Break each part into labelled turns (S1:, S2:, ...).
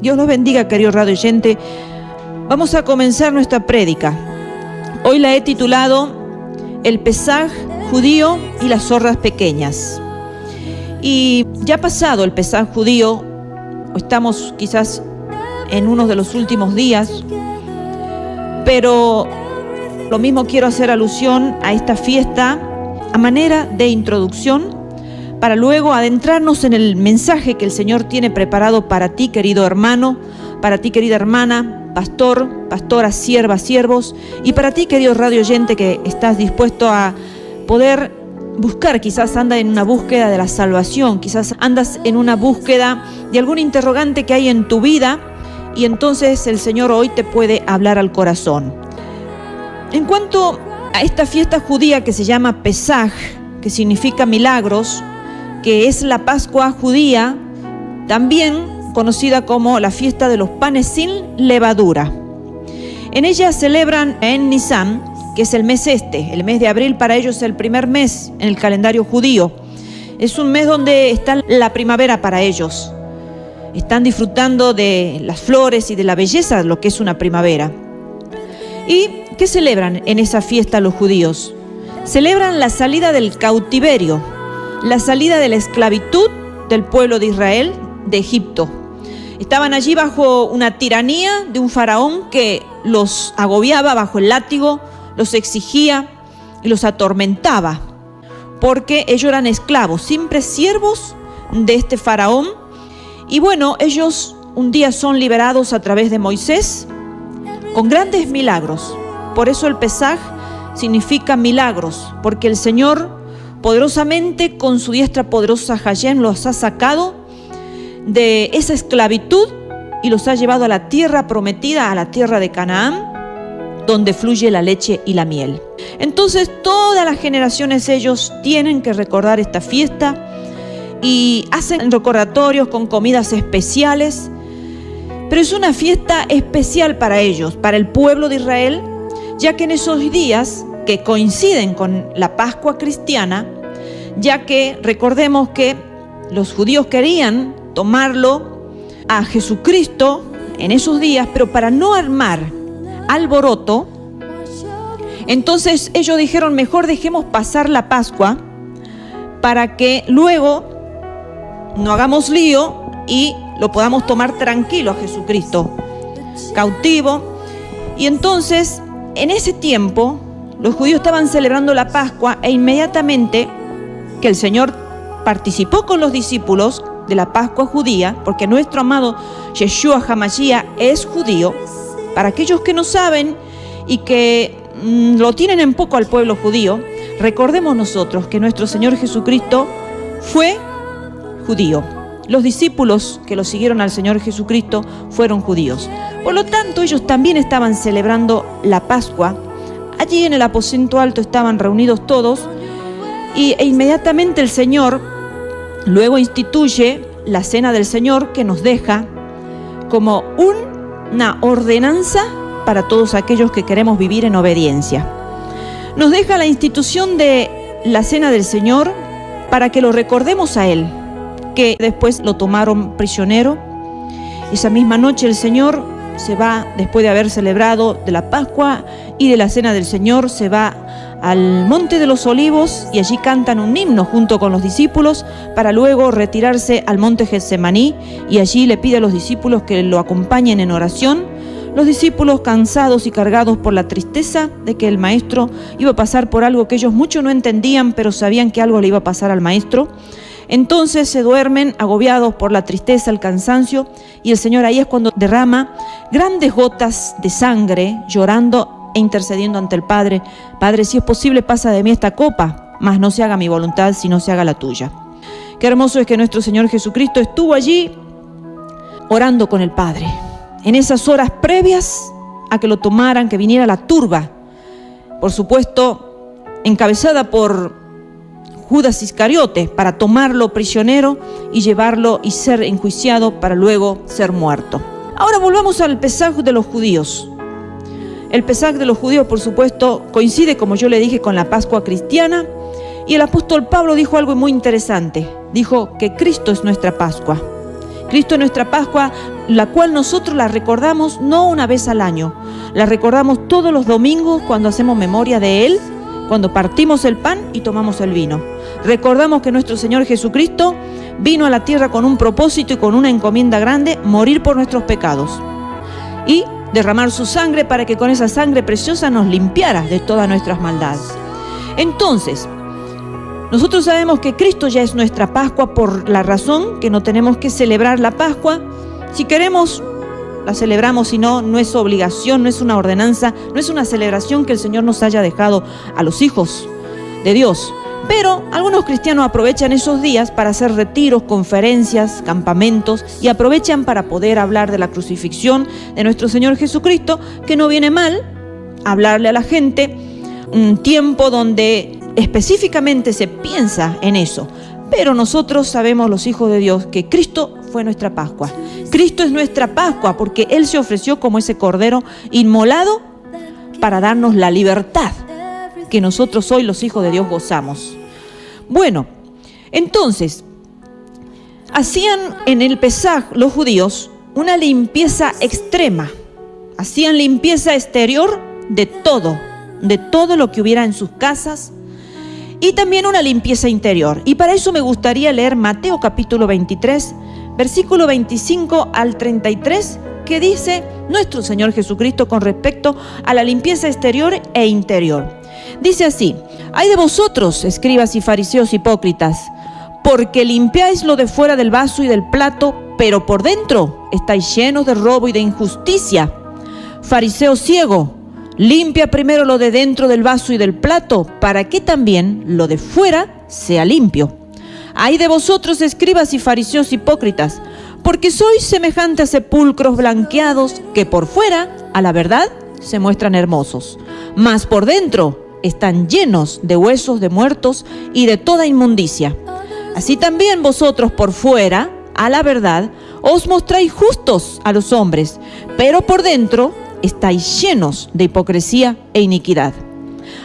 S1: Dios los bendiga, querido radio oyente. Vamos a comenzar nuestra prédica. Hoy la he titulado El Pesaj judío y las zorras pequeñas. Y ya pasado el Pesaj judío, estamos quizás en uno de los últimos días, pero lo mismo quiero hacer alusión a esta fiesta a manera de introducción, para luego adentrarnos en el mensaje que el Señor tiene preparado para ti, querido hermano, para ti, querida hermana, pastor, pastora, sierva, siervos, y para ti, querido radio oyente, que estás dispuesto a poder buscar, quizás andas en una búsqueda de la salvación, quizás andas en una búsqueda de algún interrogante que hay en tu vida, y entonces el Señor hoy te puede hablar al corazón. En cuanto a esta fiesta judía que se llama Pesaj, que significa milagros, que es la Pascua judía, también conocida como la fiesta de los panes sin levadura. En ella celebran en Nisan, que es el mes el mes de abril para ellos es el primer mes en el calendario judío. Es un mes donde está la primavera para ellos. Están disfrutando de las flores y de la belleza de lo que es una primavera. ¿Y qué celebran en esa fiesta los judíos? Celebran la salida del cautiverio, la salida de la esclavitud del pueblo de Israel de Egipto. Estaban allí bajo una tiranía de un faraón que los agobiaba bajo el látigo, los exigía y los atormentaba, porque ellos eran esclavos, siempre siervos de este faraón. Y bueno, ellos un día son liberados a través de Moisés con grandes milagros. Por eso el Pesaj significa milagros, porque el Señor poderosamente con su diestra poderosa Hayem los ha sacado de esa esclavitud y los ha llevado a la tierra prometida, a la tierra de Canaán, donde fluye la leche y la miel. Entonces todas las generaciones ellos tienen que recordar esta fiesta y hacen recordatorios con comidas especiales, pero es una fiesta especial para ellos, para el pueblo de Israel, ya que en esos días que coinciden con la Pascua cristiana, ya que recordemos que los judíos querían tomarlo a Jesucristo en esos días, pero para no armar alboroto, entonces ellos dijeron, mejor dejemos pasar la Pascua para que luego no hagamos lío y lo podamos tomar tranquilo a Jesucristo cautivo. Y entonces en ese tiempo los judíos estaban celebrando la Pascua e inmediatamente que el Señor participó con los discípulos de la Pascua judía, porque nuestro amado Yeshua HaMashiach es judío. Para aquellos que no saben y que lo tienen en poco al pueblo judío, recordemos nosotros que nuestro Señor Jesucristo fue judío. Los discípulos que lo siguieron al Señor Jesucristo fueron judíos. Por lo tanto, ellos también estaban celebrando la Pascua. Allí en el aposento alto estaban reunidos todos e inmediatamente el Señor luego instituye la cena del Señor, que nos deja como una ordenanza para todos aquellos que queremos vivir en obediencia. Nos deja la institución de la cena del Señor para que lo recordemos a Él, que después lo tomaron prisionero. Esa misma noche el Señor se va, después de haber celebrado de la Pascua y de la cena del Señor, se va al Monte de los Olivos y allí cantan un himno junto con los discípulos para luego retirarse al Monte Getsemaní y allí le pide a los discípulos que lo acompañen en oración. Los discípulos, cansados y cargados por la tristeza de que el maestro iba a pasar por algo que ellos mucho no entendían, pero sabían que algo le iba a pasar al maestro, entonces se duermen agobiados por la tristeza, el cansancio, y el Señor ahí es cuando derrama grandes gotas de sangre, llorando e intercediendo ante el Padre. Padre, si es posible, pasa de mí esta copa, mas no se haga mi voluntad, sino se haga la tuya. Qué hermoso es que nuestro Señor Jesucristo estuvo allí orando con el Padre, en esas horas previas a que lo tomaran, que viniera la turba, por supuesto, encabezada por Judas Iscariote, para tomarlo prisionero y llevarlo y ser enjuiciado para luego ser muerto. Ahora volvamos al Pesaj de los judíos. El Pesaj de los judíos, por supuesto, coincide, como yo le dije, con la Pascua cristiana, y el apóstol Pablo dijo algo muy interesante. Dijo que Cristo es nuestra Pascua, Cristo es nuestra Pascua, la cual nosotros la recordamos no una vez al año, la recordamos todos los domingos cuando hacemos memoria de Él, cuando partimos el pan y tomamos el vino. Recordamos que nuestro Señor Jesucristo vino a la tierra con un propósito y con una encomienda grande, morir por nuestros pecados y derramar su sangre para que con esa sangre preciosa nos limpiara de todas nuestras maldades. Entonces, nosotros sabemos que Cristo ya es nuestra Pascua por la razón que no tenemos que celebrar la Pascua. Si queremos, la celebramos, si no, no es obligación, no es una ordenanza, no es una celebración que el Señor nos haya dejado a los hijos de Dios. Pero algunos cristianos aprovechan esos días para hacer retiros, conferencias, campamentos y aprovechan para poder hablar de la crucifixión de nuestro Señor Jesucristo, que no viene mal hablarle a la gente un tiempo donde específicamente se piensa en eso. Pero nosotros sabemos, los hijos de Dios, que Cristo fue nuestra Pascua. Cristo es nuestra Pascua porque Él se ofreció como ese cordero inmolado para darnos la libertad que nosotros hoy los hijos de Dios gozamos. Bueno, entonces, hacían en el Pesaj los judíos una limpieza extrema. Hacían limpieza exterior de todo lo que hubiera en sus casas, y también una limpieza interior. Y para eso me gustaría leer Mateo capítulo 23, versículo 25 al 33, que dice nuestro Señor Jesucristo con respecto a la limpieza exterior e interior. Dice así: «Ay de vosotros, escribas y fariseos hipócritas, porque limpiáis lo de fuera del vaso y del plato, pero por dentro estáis llenos de robo y de injusticia. Fariseo ciego, limpia primero lo de dentro del vaso y del plato, para que también lo de fuera sea limpio. Ay de vosotros, escribas y fariseos hipócritas, porque sois semejantes a sepulcros blanqueados, que por fuera, a la verdad, se muestran hermosos, mas por dentro están llenos de huesos de muertos y de toda inmundicia. Así también vosotros por fuera, a la verdad, os mostráis justos a los hombres, pero por dentro estáis llenos de hipocresía e iniquidad.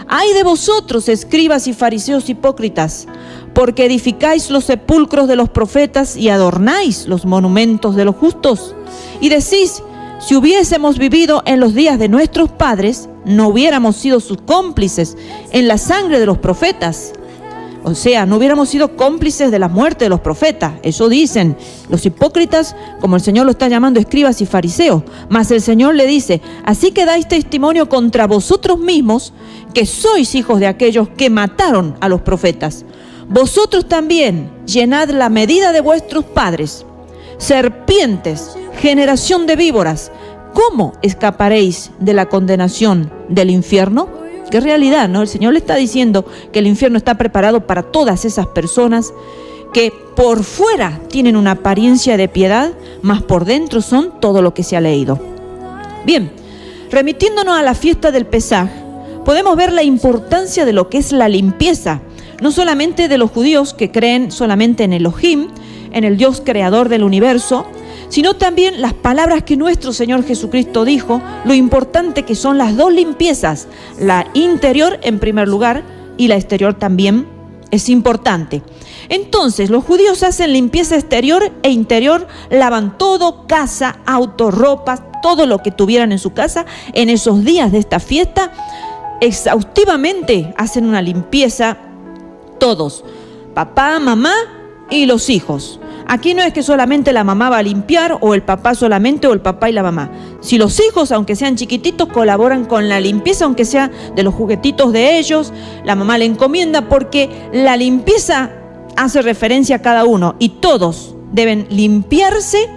S1: Ay de vosotros, escribas y fariseos hipócritas, porque edificáis los sepulcros de los profetas y adornáis los monumentos de los justos. Y decís: si hubiésemos vivido en los días de nuestros padres, no hubiéramos sido sus cómplices en la sangre de los profetas. O sea, no hubiéramos sido cómplices de la muerte de los profetas. Eso dicen los hipócritas, como el Señor lo está llamando, escribas y fariseos. Mas el Señor le dice: así que dais testimonio contra vosotros mismos, que sois hijos de aquellos que mataron a los profetas. Vosotros también llenad la medida de vuestros padres. Serpientes, generación de víboras, ¿cómo escaparéis de la condenación del infierno? Qué realidad, ¿no? El Señor le está diciendo que el infierno está preparado para todas esas personas que por fuera tienen una apariencia de piedad, mas por dentro son todo lo que se ha leído. Bien, remitiéndonos a la fiesta del Pesaj, podemos ver la importancia de lo que es la limpieza, no solamente de los judíos que creen solamente en Elohim, en el Dios creador del universo, sino también las palabras que nuestro Señor Jesucristo dijo, lo importante que son las dos limpiezas, la interior en primer lugar y la exterior también es importante. Entonces, los judíos hacen limpieza exterior e interior, lavan todo, casa, auto, ropa, todo lo que tuvieran en su casa en esos días de esta fiesta, exhaustivamente hacen una limpieza todos, papá, mamá y los hijos. Aquí no es que solamente la mamá va a limpiar o el papá solamente o el papá y la mamá. Si los hijos, aunque sean chiquititos, colaboran con la limpieza, aunque sea de los juguetitos de ellos, la mamá le encomienda, porque la limpieza hace referencia a cada uno y todos deben limpiarse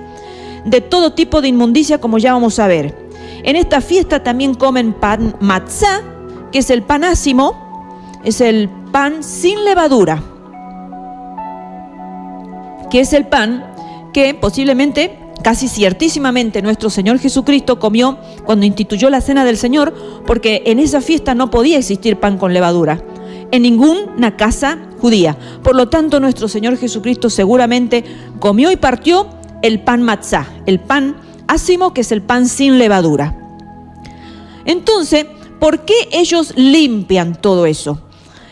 S1: de todo tipo de inmundicia, como ya vamos a ver. En esta fiesta también comen pan matzá, que es el pan ácimo, es el pan sin levadura, que es el pan que posiblemente, casi ciertísimamente, nuestro Señor Jesucristo comió cuando instituyó la cena del Señor, porque en esa fiesta no podía existir pan con levadura en ninguna casa judía. Por lo tanto, nuestro Señor Jesucristo seguramente comió y partió el pan matzá, el pan ácimo, que es el pan sin levadura. Entonces, ¿por qué ellos limpian todo eso?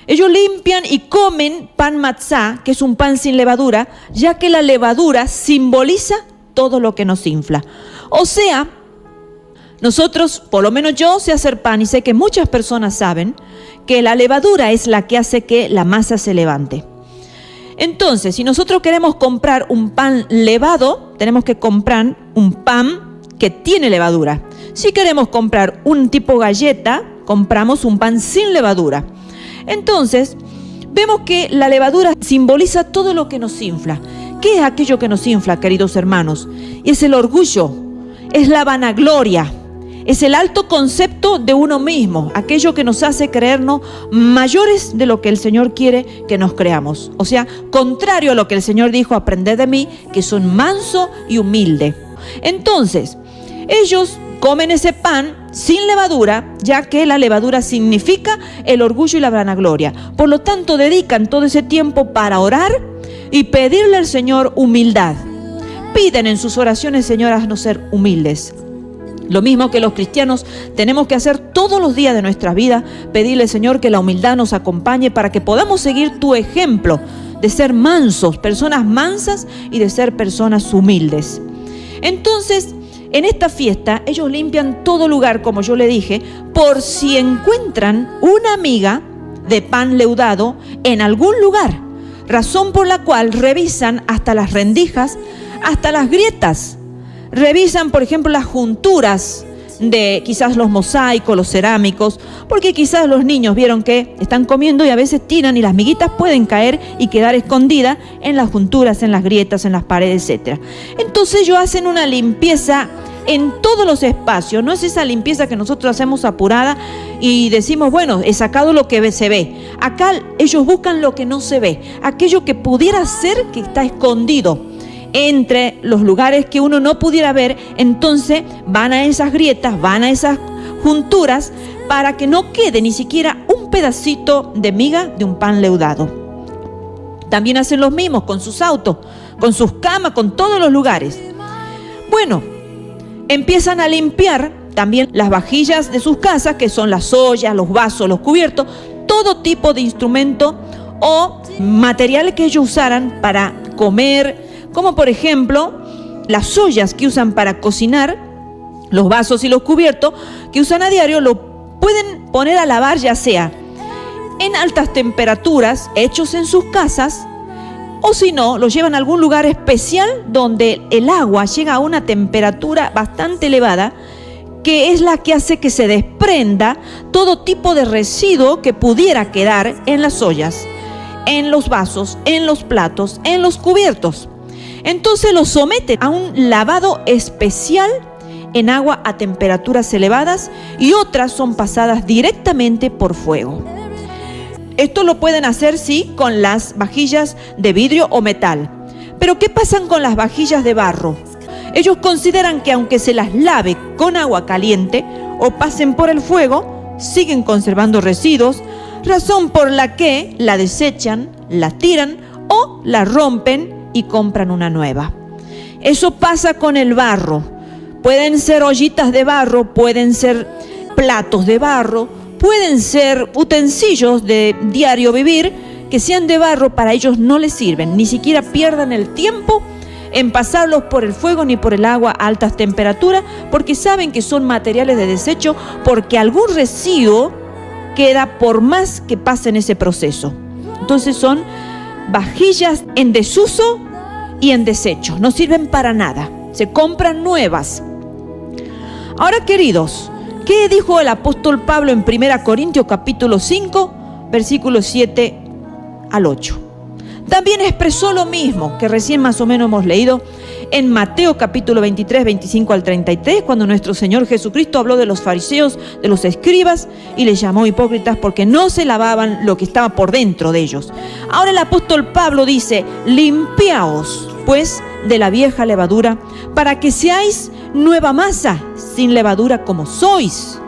S1: Ellos limpian y comen pan matzá, que es un pan sin levadura, ya que la levadura simboliza todo lo que nos infla. O sea, nosotros, por lo menos yo sé hacer pan y sé que muchas personas saben que la levadura es la que hace que la masa se levante. Entonces, si nosotros queremos comprar un pan levado, tenemos que comprar un pan que tiene levadura. Si queremos comprar un tipo galleta, compramos un pan sin levadura. Entonces, vemos que la levadura simboliza todo lo que nos infla. ¿Qué es aquello que nos infla, queridos hermanos? Y es el orgullo, es la vanagloria, es el alto concepto de uno mismo, aquello que nos hace creernos mayores de lo que el Señor quiere que nos creamos. O sea, contrario a lo que el Señor dijo, aprended de mí, que soy manso y humilde. Entonces, ellos comen ese pan sin levadura, ya que la levadura significa el orgullo y la vanagloria. Por lo tanto, dedican todo ese tiempo para orar y pedirle al Señor humildad. Piden en sus oraciones, Señor, haznos ser humildes. Lo mismo que los cristianos tenemos que hacer todos los días de nuestra vida, pedirle, Señor, que la humildad nos acompañe para que podamos seguir tu ejemplo de ser mansos, personas mansas y de ser personas humildes. Entonces, en esta fiesta, ellos limpian todo lugar, como yo le dije, por si encuentran una miga de pan leudado en algún lugar, razón por la cual revisan hasta las rendijas, hasta las grietas. Revisan, por ejemplo, las junturas de quizás los mosaicos, los cerámicos, porque quizás los niños vieron que están comiendo y a veces tiran y las miguitas pueden caer y quedar escondidas en las junturas, en las grietas, en las paredes, etc. Entonces ellos hacen una limpieza en todos los espacios. No es esa limpieza que nosotros hacemos apurada y decimos, bueno, he sacado lo que se ve. Acá ellos buscan lo que no se ve, aquello que pudiera ser que está escondido entre los lugares que uno no pudiera ver. Entonces van a esas grietas, van a esas junturas para que no quede ni siquiera un pedacito de miga de un pan leudado. También hacen los mismos con sus autos, con sus camas, con todos los lugares. Bueno, empiezan a limpiar también las vajillas de sus casas, que son las ollas, los vasos, los cubiertos, todo tipo de instrumento o materiales que ellos usaran para comer, como por ejemplo las ollas que usan para cocinar, los vasos y los cubiertos que usan a diario, lo pueden poner a lavar ya sea en altas temperaturas, hechos en sus casas, o si no, lo llevan a algún lugar especial donde el agua llega a una temperatura bastante elevada, que es la que hace que se desprenda todo tipo de residuo que pudiera quedar en las ollas, en los vasos, en los platos, en los cubiertos. Entonces los someten a un lavado especial en agua a temperaturas elevadas y otras son pasadas directamente por fuego. Esto lo pueden hacer, sí, con las vajillas de vidrio o metal. Pero ¿qué pasa con las vajillas de barro? Ellos consideran que aunque se las lave con agua caliente o pasen por el fuego, siguen conservando residuos, razón por la que la desechan, la tiran o la rompen y compran una nueva. Eso pasa con el barro. Pueden ser ollitas de barro, pueden ser platos de barro, pueden ser utensilios de diario vivir que sean de barro, para ellos no les sirven, ni siquiera pierdan el tiempo en pasarlos por el fuego ni por el agua a altas temperaturas, porque saben que son materiales de desecho, porque algún residuo queda por más que pasen ese proceso. Entonces son vajillas en desuso y en desecho, no sirven para nada, se compran nuevas. Ahora, queridos, ¿qué dijo el apóstol Pablo en 1 Corintios capítulo 5, versículos 7 al 8? También expresó lo mismo que recién más o menos hemos leído en Mateo capítulo 23, 25 al 33, cuando nuestro Señor Jesucristo habló de los fariseos, de los escribas, y les llamó hipócritas porque no se lavaban lo que estaba por dentro de ellos. Ahora el apóstol Pablo dice, limpiaos pues de la vieja levadura, para que seáis nueva masa, sin levadura como sois.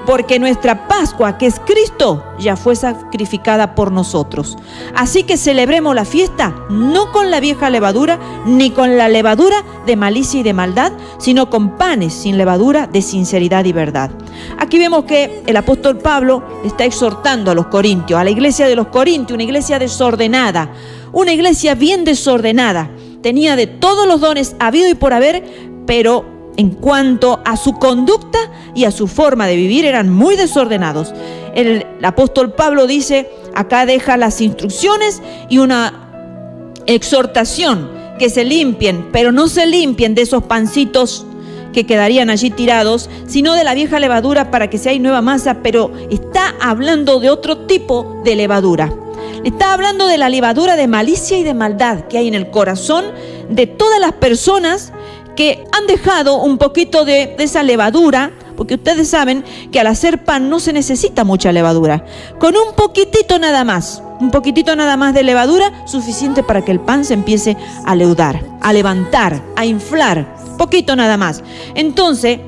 S1: porque nuestra Pascua, que es Cristo, ya fue sacrificada por nosotros. Así que celebremos la fiesta no con la vieja levadura, ni con la levadura de malicia y de maldad, sino con panes sin levadura de sinceridad y verdad. Aquí vemos que el apóstol Pablo está exhortando a los corintios, a la iglesia de los corintios, una iglesia desordenada, una iglesia bien desordenada. Tenía de todos los dones habido y por haber, pero en cuanto a su conducta y a su forma de vivir eran muy desordenados. El apóstol Pablo dice, acá deja las instrucciones y una exhortación, que se limpien, pero no se limpien de esos pancitos que quedarían allí tirados, sino de la vieja levadura para que sea nueva masa, pero está hablando de otro tipo de levadura. Está hablando de la levadura de malicia y de maldad que hay en el corazón de todas las personas que han dejado un poquito de esa levadura, porque ustedes saben que al hacer pan no se necesita mucha levadura. Con un poquitito nada más de levadura, suficiente para que el pan se empiece a leudar, a levantar, a inflar, poquito nada más. Entonces,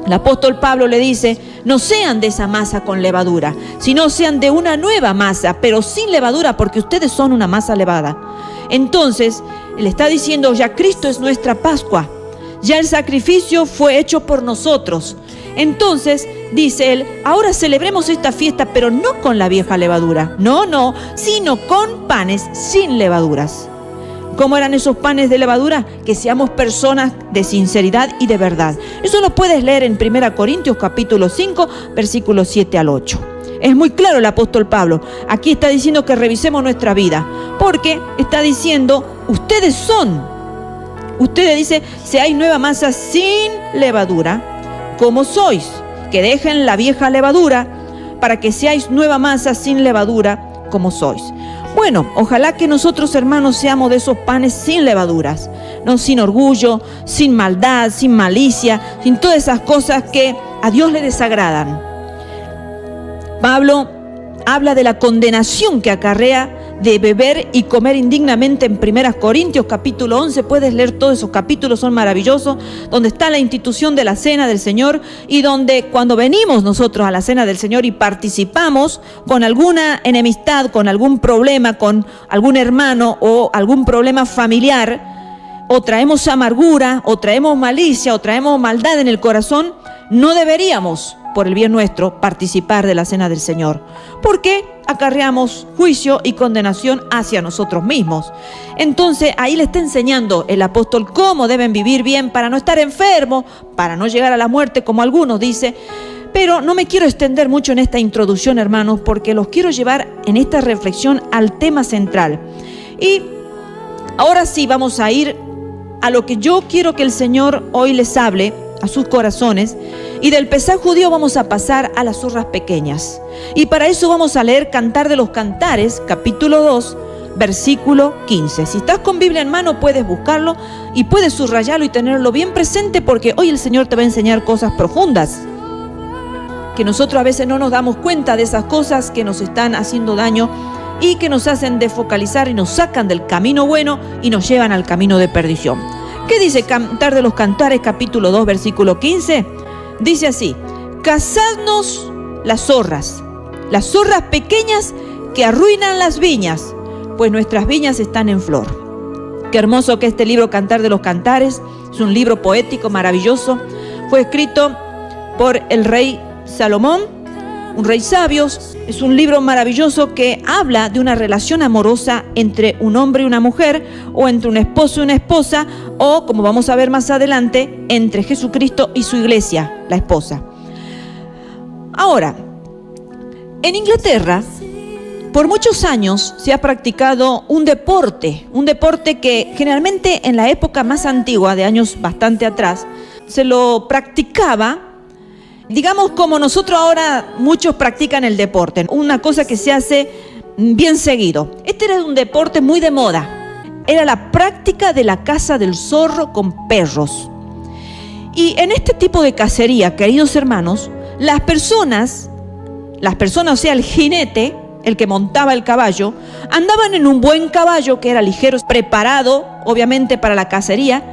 S1: el apóstol Pablo le dice, no sean de esa masa con levadura, sino sean de una nueva masa, pero sin levadura, porque ustedes son una masa levada. Entonces, él está diciendo, ya Cristo es nuestra Pascua. Ya el sacrificio fue hecho por nosotros. Entonces, dice él, ahora celebremos esta fiesta, pero no con la vieja levadura. No, sino con panes sin levaduras. ¿Cómo eran esos panes de levadura? Que seamos personas de sinceridad y de verdad. Eso lo puedes leer en 1 Corintios capítulo 5, versículos 7 al 8. Es muy claro el apóstol Pablo. Aquí está diciendo que revisemos nuestra vida, porque está diciendo, ustedes dice, seáis nueva masa sin levadura, como sois, que dejen la vieja levadura, para que seáis nueva masa sin levadura, como sois. Bueno, ojalá que nosotros, hermanos, seamos de esos panes sin levaduras, no sin orgullo, sin maldad, sin malicia, sin todas esas cosas que a Dios le desagradan. Pablo habla de la condenación que acarrea de beber y comer indignamente en 1 Corintios capítulo 11, puedes leer todos esos capítulos, son maravillosos, donde está la institución de la cena del Señor y donde cuando venimos nosotros a la cena del Señor y participamos con alguna enemistad, con algún problema, con algún hermano o algún problema familiar, o traemos amargura, o traemos malicia, o traemos maldad en el corazón, no deberíamos, por el bien nuestro, participar de la cena del Señor, porque acarreamos juicio y condenación hacia nosotros mismos. Entonces ahí le está enseñando el apóstol cómo deben vivir bien para no estar enfermos, para no llegar a la muerte como algunos dice. Pero no me quiero extender mucho en esta introducción, hermanos, porque los quiero llevar en esta reflexión al tema central. Y ahora sí vamos a ir a lo que yo quiero que el Señor hoy les hable a sus corazones, y del Pesaj judío vamos a pasar a las zorras pequeñas. Y para eso vamos a leer Cantar de los Cantares, capítulo 2, versículo 15. Si estás con Biblia en mano, puedes buscarlo y puedes subrayarlo y tenerlo bien presente, porque hoy el Señor te va a enseñar cosas profundas, que nosotros a veces no nos damos cuenta de esas cosas que nos están haciendo daño y que nos hacen desfocalizar y nos sacan del camino bueno y nos llevan al camino de perdición. ¿Qué dice Cantar de los Cantares, capítulo 2, versículo 15? Dice así: cazadnos las zorras pequeñas que arruinan las viñas, pues nuestras viñas están en flor. Qué hermoso que este libro Cantar de los Cantares, es un libro poético maravilloso, fue escrito por el rey Salomón, un rey sabio. Es un libro maravilloso que habla de una relación amorosa entre un hombre y una mujer, o entre un esposo y una esposa, o, como vamos a ver más adelante, entre Jesucristo y su iglesia, la esposa. Ahora, en Inglaterra, por muchos años se ha practicado un deporte que generalmente en la época más antigua, de años bastante atrás, se lo practicaba, digamos como nosotros ahora muchos practican el deporte, una cosa que se hace bien seguido. Este era un deporte muy de moda, era la práctica de la caza del zorro con perros. Y en este tipo de cacería, queridos hermanos, las personas, o sea, el jinete, el que montaba el caballo, andaban en un buen caballo que era ligero, preparado obviamente para la cacería,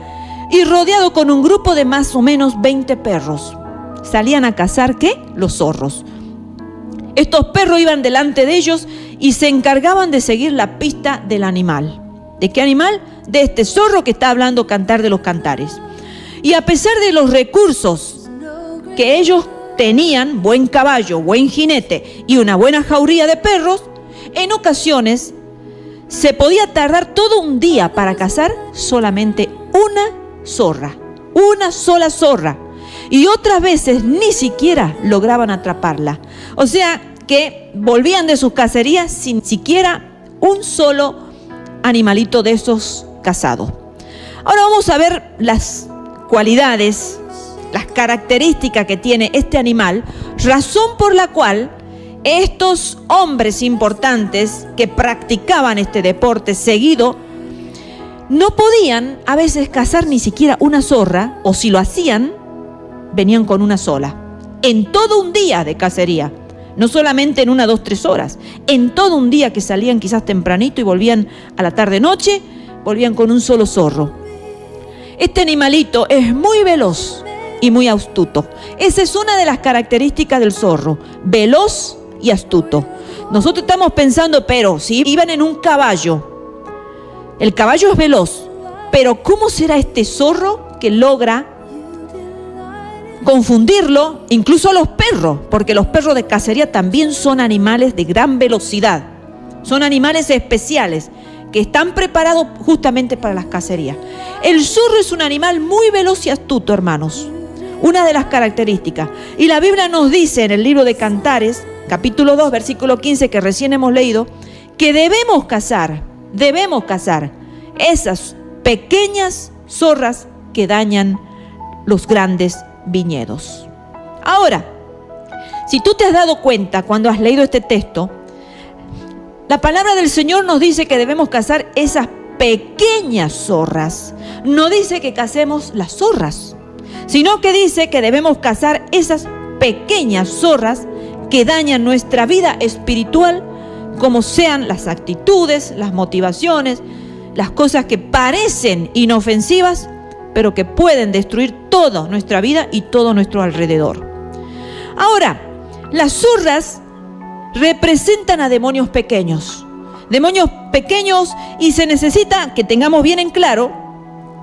S1: y rodeado con un grupo de más o menos 20 perros. salían a cazar, ¿qué? Los zorros. Estos perros iban delante de ellos y se encargaban de seguir la pista del animal. ¿De qué animal? De este zorro que está hablando Cantar de los Cantares. Y a pesar de los recursos que ellos tenían, buen caballo, buen jinete y una buena jauría de perros, en ocasiones se podía tardar todo un día para cazar solamente una zorra, una sola zorra. Y otras veces ni siquiera lograban atraparla. O sea que volvían de sus cacerías sin siquiera un solo animalito de esos cazados. Ahora vamos a ver las cualidades, las características que tiene este animal, razón por la cual estos hombres importantes que practicaban este deporte seguido no podían a veces cazar ni siquiera una zorra, o si lo hacían, venían con una sola, en todo un día de cacería, no solamente en 1, 2, 3 horas, en todo un día que salían quizás tempranito y volvían a la tarde-noche, volvían con un solo zorro. Este animalito es muy veloz y muy astuto. Esa es una de las características del zorro, veloz y astuto. Nosotros estamos pensando, pero si iban en un caballo, el caballo es veloz, pero ¿cómo será este zorro que logra confundirlo, incluso a los perros? Porque los perros de cacería también son animales de gran velocidad, son animales especiales que están preparados justamente para las cacerías. El zorro es un animal muy veloz y astuto, hermanos, una de las características. Y la Biblia nos dice en el libro de Cantares, capítulo 2, versículo 15, que recién hemos leído, que debemos cazar esas pequeñas zorras que dañan los grandes viñedos. Ahora, si tú te has dado cuenta cuando has leído este texto, la palabra del Señor nos dice que debemos cazar esas pequeñas zorras. No dice que cacemos las zorras, sino que dice que debemos cazar esas pequeñas zorras que dañan nuestra vida espiritual, como sean las actitudes, las motivaciones, las cosas que parecen inofensivas, pero que pueden destruir toda nuestra vida y todo nuestro alrededor. Ahora, las zorras representan a demonios pequeños, y se necesita que tengamos bien en claro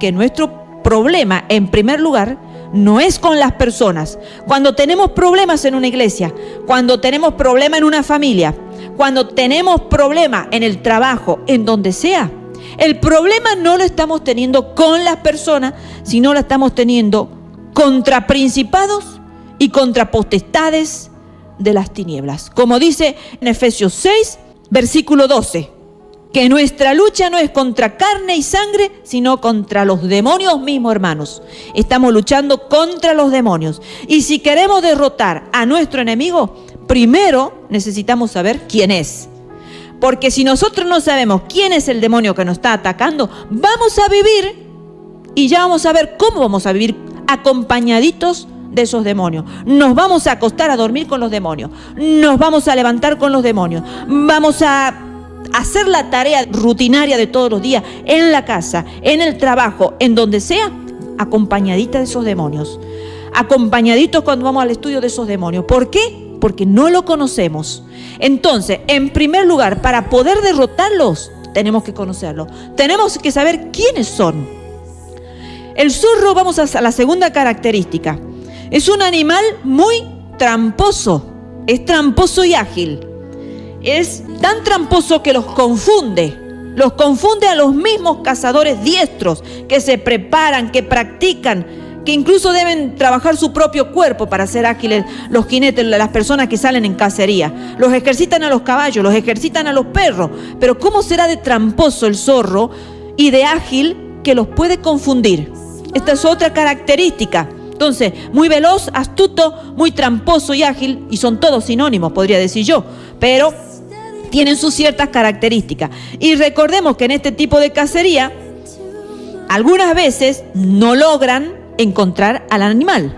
S1: que nuestro problema, en primer lugar, no es con las personas. Cuando tenemos problemas en una iglesia, cuando tenemos problemas en una familia, cuando tenemos problemas en el trabajo, en donde sea, el problema no lo estamos teniendo con las personas, sino lo estamos teniendo contra principados y contra potestades de las tinieblas. Como dice en Efesios 6, versículo 12, que nuestra lucha no es contra carne y sangre, sino contra los demonios mismos, hermanos. Estamos luchando contra los demonios. Y si queremos derrotar a nuestro enemigo, primero necesitamos saber quién es. Porque si nosotros no sabemos quién es el demonio que nos está atacando, vamos a vivir, y ya vamos a ver cómo vamos a vivir acompañaditos de esos demonios. Nos vamos a acostar a dormir con los demonios, nos vamos a levantar con los demonios, vamos a hacer la tarea rutinaria de todos los días, en la casa, en el trabajo, en donde sea, acompañadita de esos demonios, acompañaditos cuando vamos al estudio de esos demonios. ¿Por qué? Porque no lo conocemos. Entonces, en primer lugar, para poder derrotarlos, tenemos que conocerlos, tenemos que saber quiénes son. El zorro, vamos a la segunda característica, es un animal muy tramposo, es tramposo y ágil. Es tan tramposo que los confunde a los mismos cazadores diestros que se preparan, que practican, que incluso deben trabajar su propio cuerpo para ser ágiles. Los jinetes, las personas que salen en cacería, los ejercitan a los caballos, los ejercitan a los perros. Pero ¿cómo será de tramposo el zorro y de ágil que los puede confundir? Esta es otra característica. Entonces, muy veloz, astuto, muy tramposo y ágil, y son todos sinónimos, podría decir yo, pero tienen sus ciertas características. Y recordemos que en este tipo de cacería, algunas veces no logran encontrar al animal.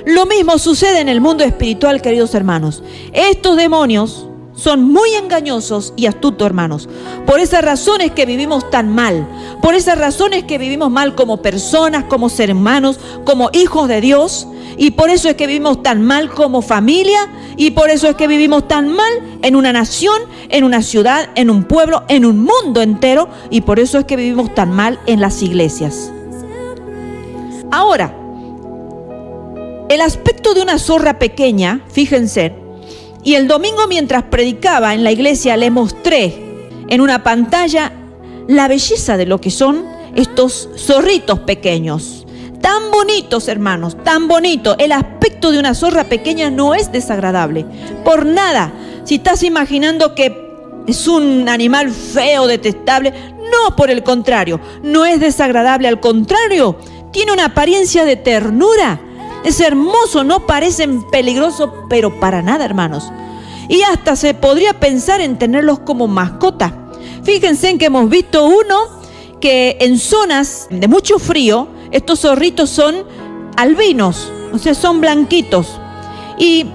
S1: Lo mismo sucede en el mundo espiritual, queridos hermanos. Estos demonios son muy engañosos y astutos, hermanos. Por esas razones que vivimos tan mal, por esas razones que vivimos mal como personas, como seres humanos, como hijos de Dios, y por eso es que vivimos tan mal como familia, y por eso es que vivimos tan mal en una nación, en una ciudad, en un pueblo, en un mundo entero, y por eso es que vivimos tan mal en las iglesias. Ahora, el aspecto de una zorra pequeña, fíjense, y el domingo mientras predicaba en la iglesia le mostré en una pantalla la belleza de lo que son estos zorritos pequeños. Tan bonitos, hermanos, tan bonito. El aspecto de una zorra pequeña no es desagradable, por nada. Si estás imaginando que es un animal feo, detestable, no, por el contrario, no es desagradable, al contrario, tiene una apariencia de ternura. Es hermoso, no parecen peligrosos, pero para nada, hermanos. Y hasta se podría pensar en tenerlos como mascota. Fíjense en que hemos visto uno que en zonas de mucho frío, estos zorritos son albinos, o sea, son blanquitos. Y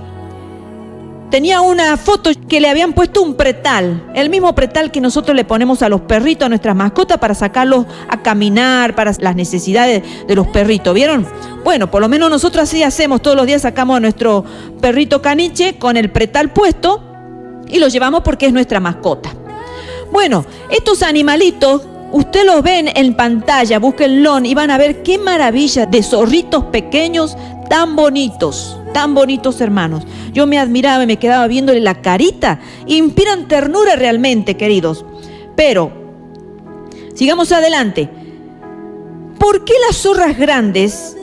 S1: tenía una foto que le habían puesto un pretal, el mismo pretal que nosotros le ponemos a los perritos, a nuestras mascotas, para sacarlos a caminar, para las necesidades de los perritos, ¿vieron? Bueno, por lo menos nosotros así hacemos, todos los días sacamos a nuestro perrito caniche con el pretal puesto y lo llevamos porque es nuestra mascota. Bueno, estos animalitos, usted los ven en pantalla, búsquenlo y van a ver qué maravilla de zorritos pequeños tan bonitos, hermanos. Yo me admiraba y me quedaba viéndole la carita. Inspiran ternura realmente, queridos. Pero, sigamos adelante. ¿Por qué las zorras grandes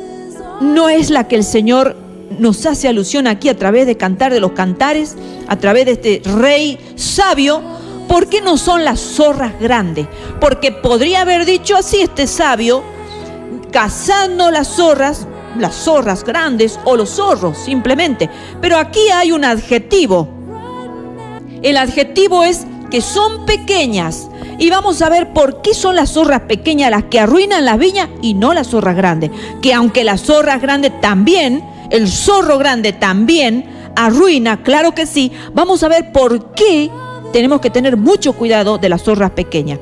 S1: no es la que el Señor nos hace alusión aquí a través de Cantar de los Cantares, a través de este rey sabio? ¿Por qué no son las zorras grandes? Porque podría haber dicho así este sabio, cazando las zorras grandes o los zorros simplemente. Pero aquí hay un adjetivo. El adjetivo es que son pequeñas. Y vamos a ver por qué son las zorras pequeñas las que arruinan las viñas y no las zorras grandes. Que aunque las zorras grandes también, el zorro grande también arruina, claro que sí. Vamos a ver por qué tenemos que tener mucho cuidado de las zorras pequeñas.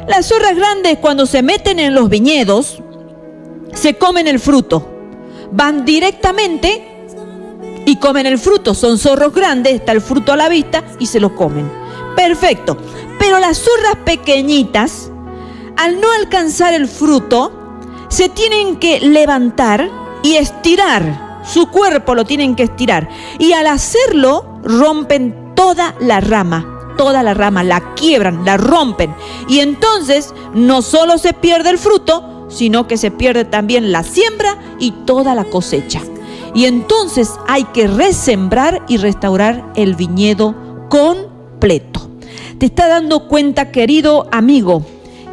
S1: Las zorras grandes, cuando se meten en los viñedos, se comen el fruto. Van directamente y comen el fruto. Son zorros grandes, está el fruto a la vista y se lo comen. Perfecto. Pero las zorras pequeñitas, al no alcanzar el fruto, se tienen que levantar y estirar. Su cuerpo lo tienen que estirar. Y al hacerlo, rompen toda la rama, la quiebran, la rompen. Y entonces no solo se pierde el fruto, sino que se pierde también la siembra y toda la cosecha. Y entonces hay que resembrar y restaurar el viñedo completo. ¿Te está dando cuenta, querido amigo,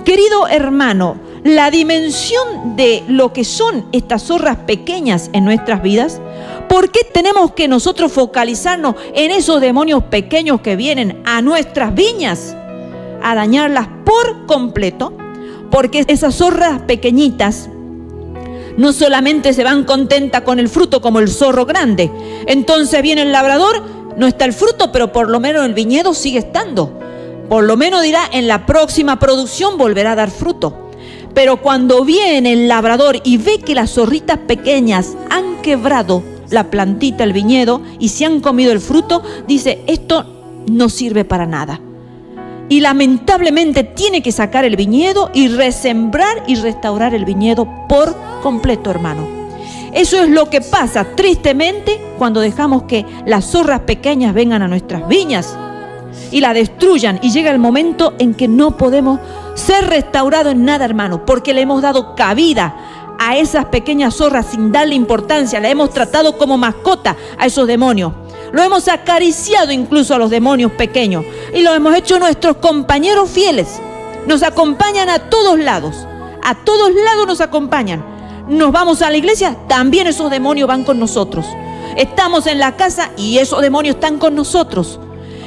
S1: querido hermano, la dimensión de lo que son estas zorras pequeñas en nuestras vidas? ¿Por qué tenemos que nosotros focalizarnos en esos demonios pequeños que vienen a nuestras viñas a dañarlas por completo? Porque esas zorras pequeñitas no solamente se van contentas con el fruto como el zorro grande. Entonces viene el labrador, no está el fruto, pero por lo menos el viñedo sigue estando. Por lo menos dirá, en la próxima producción volverá a dar fruto. Pero cuando viene el labrador y ve que las zorritas pequeñas han quebrado la plantita, el viñedo, y se han comido el fruto, dice, esto no sirve para nada. Y lamentablemente tiene que sacar el viñedo y resembrar y restaurar el viñedo por completo, hermano. Eso es lo que pasa tristemente cuando dejamos que las zorras pequeñas vengan a nuestras viñas y la destruyan, y llega el momento en que no podemos ser restaurados en nada, hermano, porque le hemos dado cabida a esas pequeñas zorras sin darle importancia. La hemos tratado como mascota a esos demonios. Lo hemos acariciado incluso a los demonios pequeños y lo hemos hecho nuestros compañeros fieles. Nos acompañan a todos lados nos acompañan. Nos vamos a la iglesia, también esos demonios van con nosotros. Estamos en la casa y esos demonios están con nosotros.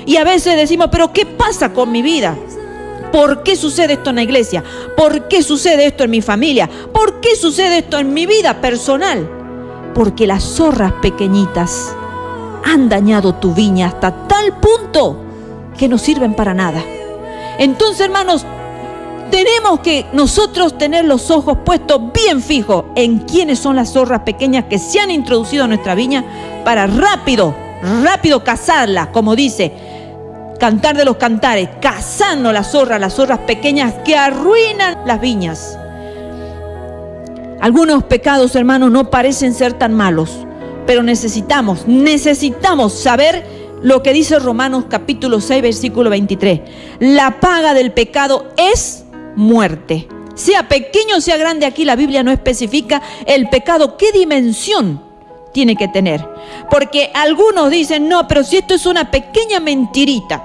S1: Y a veces decimos, pero ¿qué pasa con mi vida? ¿Por qué sucede esto en la iglesia? ¿Por qué sucede esto en mi familia? ¿Por qué sucede esto en mi vida personal? Porque las zorras pequeñitas han dañado tu viña hasta tal punto que no sirven para nada. Entonces, hermanos, tenemos que nosotros tener los ojos puestos bien fijos en quiénes son las zorras pequeñas que se han introducido a nuestra viña para rápido cazarlas, como dice Cantar de los Cantares, cazando las zorras pequeñas que arruinan las viñas. Algunos pecados, hermanos, no parecen ser tan malos, pero necesitamos saber lo que dice Romanos capítulo 6, versículo 23. La paga del pecado es muerte. Sea pequeño o sea grande, aquí la Biblia no especifica el pecado, qué dimensión tiene que tener. Porque algunos dicen, no, pero si esto es una pequeña mentirita.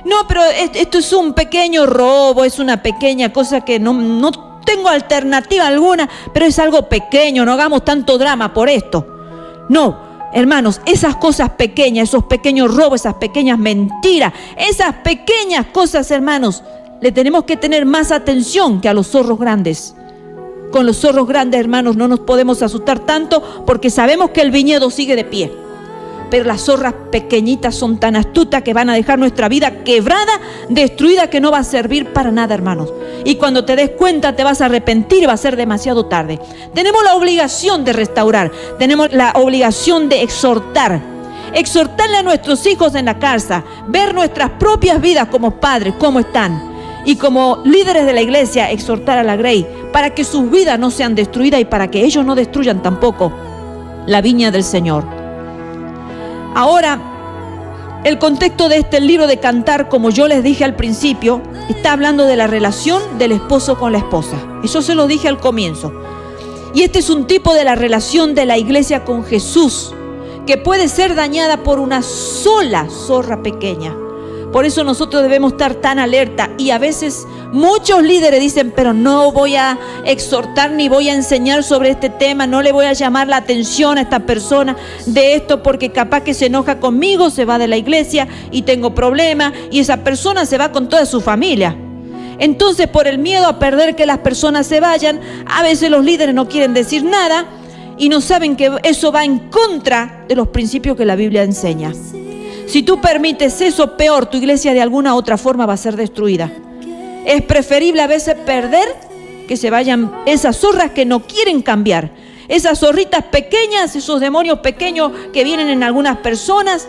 S1: No, pero esto es un pequeño robo, es una pequeña cosa que no tengo alternativa alguna, pero es algo pequeño, no hagamos tanto drama por esto. No, hermanos, esas cosas pequeñas, esos pequeños robos, esas pequeñas mentiras, esas pequeñas cosas, hermanos, le tenemos que tener más atención que a los zorros grandes. Con los zorros grandes, hermanos, no nos podemos asustar tanto porque sabemos que el viñedo sigue de pie. Pero las zorras pequeñitas son tan astutas que van a dejar nuestra vida quebrada, destruida, que no va a servir para nada, hermanos. Y cuando te des cuenta te vas a arrepentir y va a ser demasiado tarde. Tenemos la obligación de restaurar, tenemos la obligación de exhortarle a nuestros hijos en la casa, ver nuestras propias vidas como padres, cómo están. Y como líderes de la iglesia, exhortar a la Grey para que sus vidas no sean destruidas y para que ellos no destruyan tampoco la viña del Señor. Ahora, el contexto de este libro de Cantar, como yo les dije al principio, está hablando de la relación del esposo con la esposa. Eso se lo dije al comienzo. Y este es un tipo de la relación de la iglesia con Jesús, que puede ser dañada por una sola zorra pequeña. Por eso nosotros debemos estar tan alerta, y a veces muchos líderes dicen, pero no voy a exhortar ni voy a enseñar sobre este tema, no le voy a llamar la atención a esta persona de esto porque capaz que se enoja conmigo, se va de la iglesia y tengo problemas, y esa persona se va con toda su familia. Entonces, por el miedo a perder que las personas se vayan, a veces los líderes no quieren decir nada y no saben que eso va en contra de los principios que la Biblia enseña. Si tú permites eso, peor, tu iglesia de alguna otra forma va a ser destruida. Es preferible a veces perder que se vayan esas zorras que no quieren cambiar. Esas zorritas pequeñas, esos demonios pequeños que vienen en algunas personas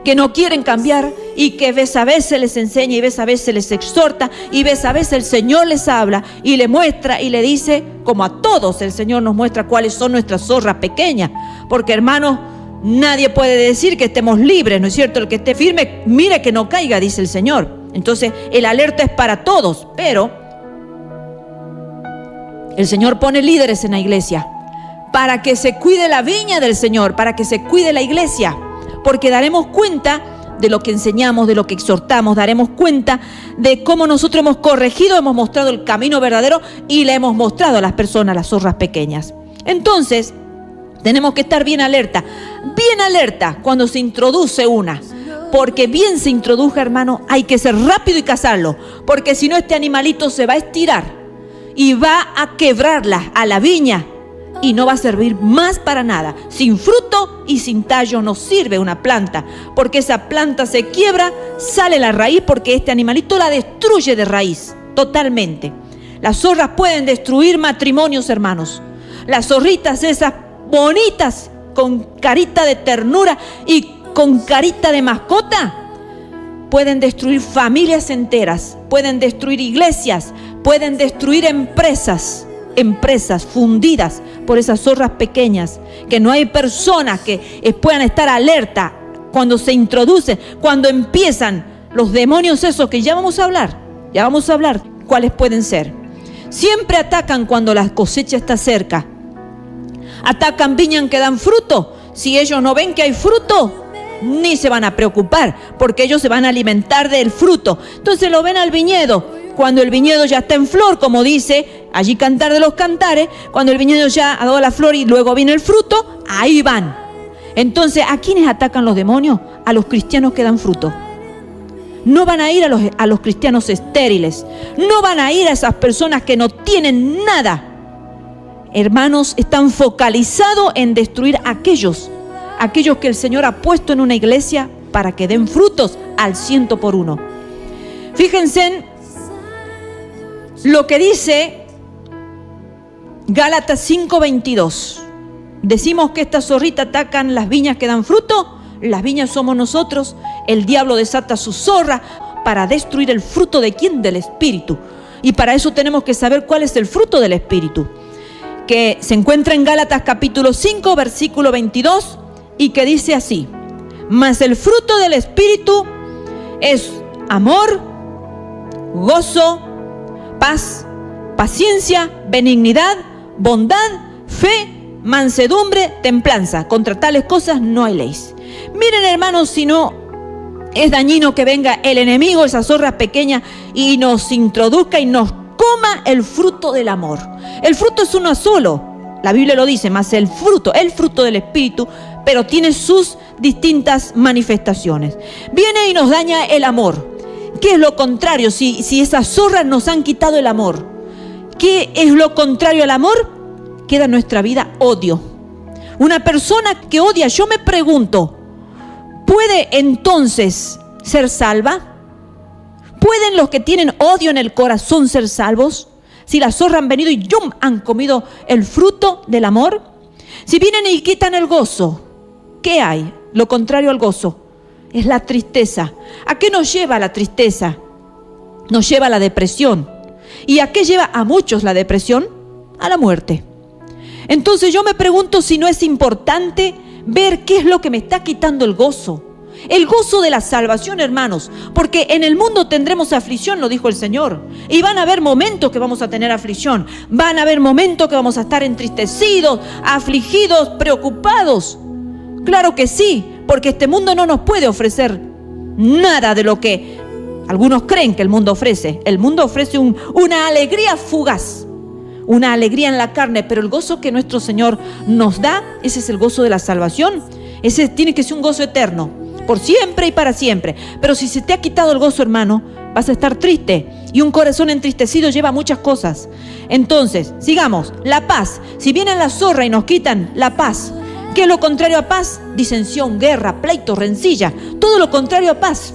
S1: que no quieren cambiar y que vez a vez se les enseña y vez a vez se les exhorta y vez a vez el Señor les habla y le muestra y le dice, como a todos el Señor nos muestra cuáles son nuestras zorras pequeñas. Porque, hermanos, nadie puede decir que estemos libres, ¿no es cierto? El que esté firme, mire que no caiga, dice el Señor. Entonces, el alerta es para todos, pero el Señor pone líderes en la iglesia para que se cuide la viña del Señor, para que se cuide la iglesia, porque daremos cuenta de lo que enseñamos, de lo que exhortamos, daremos cuenta de cómo nosotros hemos corregido, hemos mostrado el camino verdadero y le hemos mostrado a las personas, las zorras pequeñas. Entonces, tenemos que estar bien alerta cuando se introduce una. Porque bien se introduzca, hermano, hay que ser rápido y cazarlo. Porque si no, este animalito se va a estirar y va a quebrarla a la viña y no va a servir más para nada. Sin fruto y sin tallo no sirve una planta, porque esa planta se quiebra, sale la raíz, porque este animalito la destruye de raíz totalmente. Las zorras pueden destruir matrimonios, hermanos. Las zorritas esas bonitas, con carita de ternura y con carita de mascota, pueden destruir familias enteras, pueden destruir iglesias, pueden destruir empresas fundidas por esas zorras pequeñas, que no hay personas que puedan estar alerta cuando se introducen, cuando empiezan los demonios esos que ya vamos a hablar cuáles pueden ser. Siempre atacan cuando la cosecha está cerca. Atacan viñas que dan fruto. Si ellos no ven que hay fruto, ni se van a preocupar, porque ellos se van a alimentar del fruto. Entonces lo ven al viñedo. Cuando el viñedo ya está en flor, como dice allí Cantar de los Cantares, cuando el viñedo ya ha dado la flor y luego viene el fruto, ahí van. Entonces, ¿a quiénes atacan los demonios? A los cristianos que dan fruto. No van a ir a los cristianos estériles. No van a ir a esas personas que no tienen nada. Hermanos, están focalizados en destruir a aquellos que el Señor ha puesto en una iglesia para que den frutos al 100 por 1. Fíjense en lo que dice Gálatas 5:22. Decimos que estas zorritas atacan las viñas que dan fruto. Las viñas somos nosotros. El diablo desata su zorra para destruir el fruto de ¿quién? Del Espíritu. Y para eso tenemos que saber cuál es el fruto del Espíritu, que se encuentra en Gálatas capítulo 5, versículo 22, y que dice así: mas el fruto del Espíritu es amor, gozo, paz, paciencia, benignidad, bondad, fe, mansedumbre, templanza. Contra tales cosas no hay ley. Miren, hermanos, si no es dañino que venga el enemigo, esa zorra pequeña, y nos introduzca y nos coma el fruto del amor. El fruto es uno solo, la Biblia lo dice, más el fruto del Espíritu, pero tiene sus distintas manifestaciones. Viene y nos daña el amor. ¿Qué es lo contrario? Si esas zorras nos han quitado el amor, ¿qué es lo contrario al amor? Queda en nuestra vida odio. Una persona que odia, yo me pregunto, ¿puede entonces ser salva? ¿Pueden los que tienen odio en el corazón ser salvos? Si las zorras han venido y ¡yum!, han comido el fruto del amor. Si vienen y quitan el gozo, ¿qué hay? Lo contrario al gozo es la tristeza. ¿A qué nos lleva la tristeza? Nos lleva a la depresión. ¿Y a qué lleva a muchos la depresión? A la muerte. Entonces yo me pregunto si no es importante ver qué es lo que me está quitando el gozo. El gozo de la salvación, hermanos, porque en el mundo tendremos aflicción, lo dijo el Señor, y van a haber momentos que vamos a tener aflicción, van a haber momentos que vamos a estar entristecidos, afligidos, preocupados. Claro que sí, porque este mundo no nos puede ofrecer nada de lo que algunos creen que el mundo ofrece. El mundo ofrece una alegría fugaz, una alegría en la carne, pero el gozo que nuestro Señor nos da, ese es el gozo de la salvación. Ese tiene que ser un gozo eterno, por siempre y para siempre. Pero si se te ha quitado el gozo, hermano, vas a estar triste, y un corazón entristecido lleva muchas cosas. Entonces, sigamos. La paz. Si vienen la zorra y nos quitan la paz, ¿qué es lo contrario a paz? Disensión, guerra, pleito, rencilla. Todo lo contrario a paz.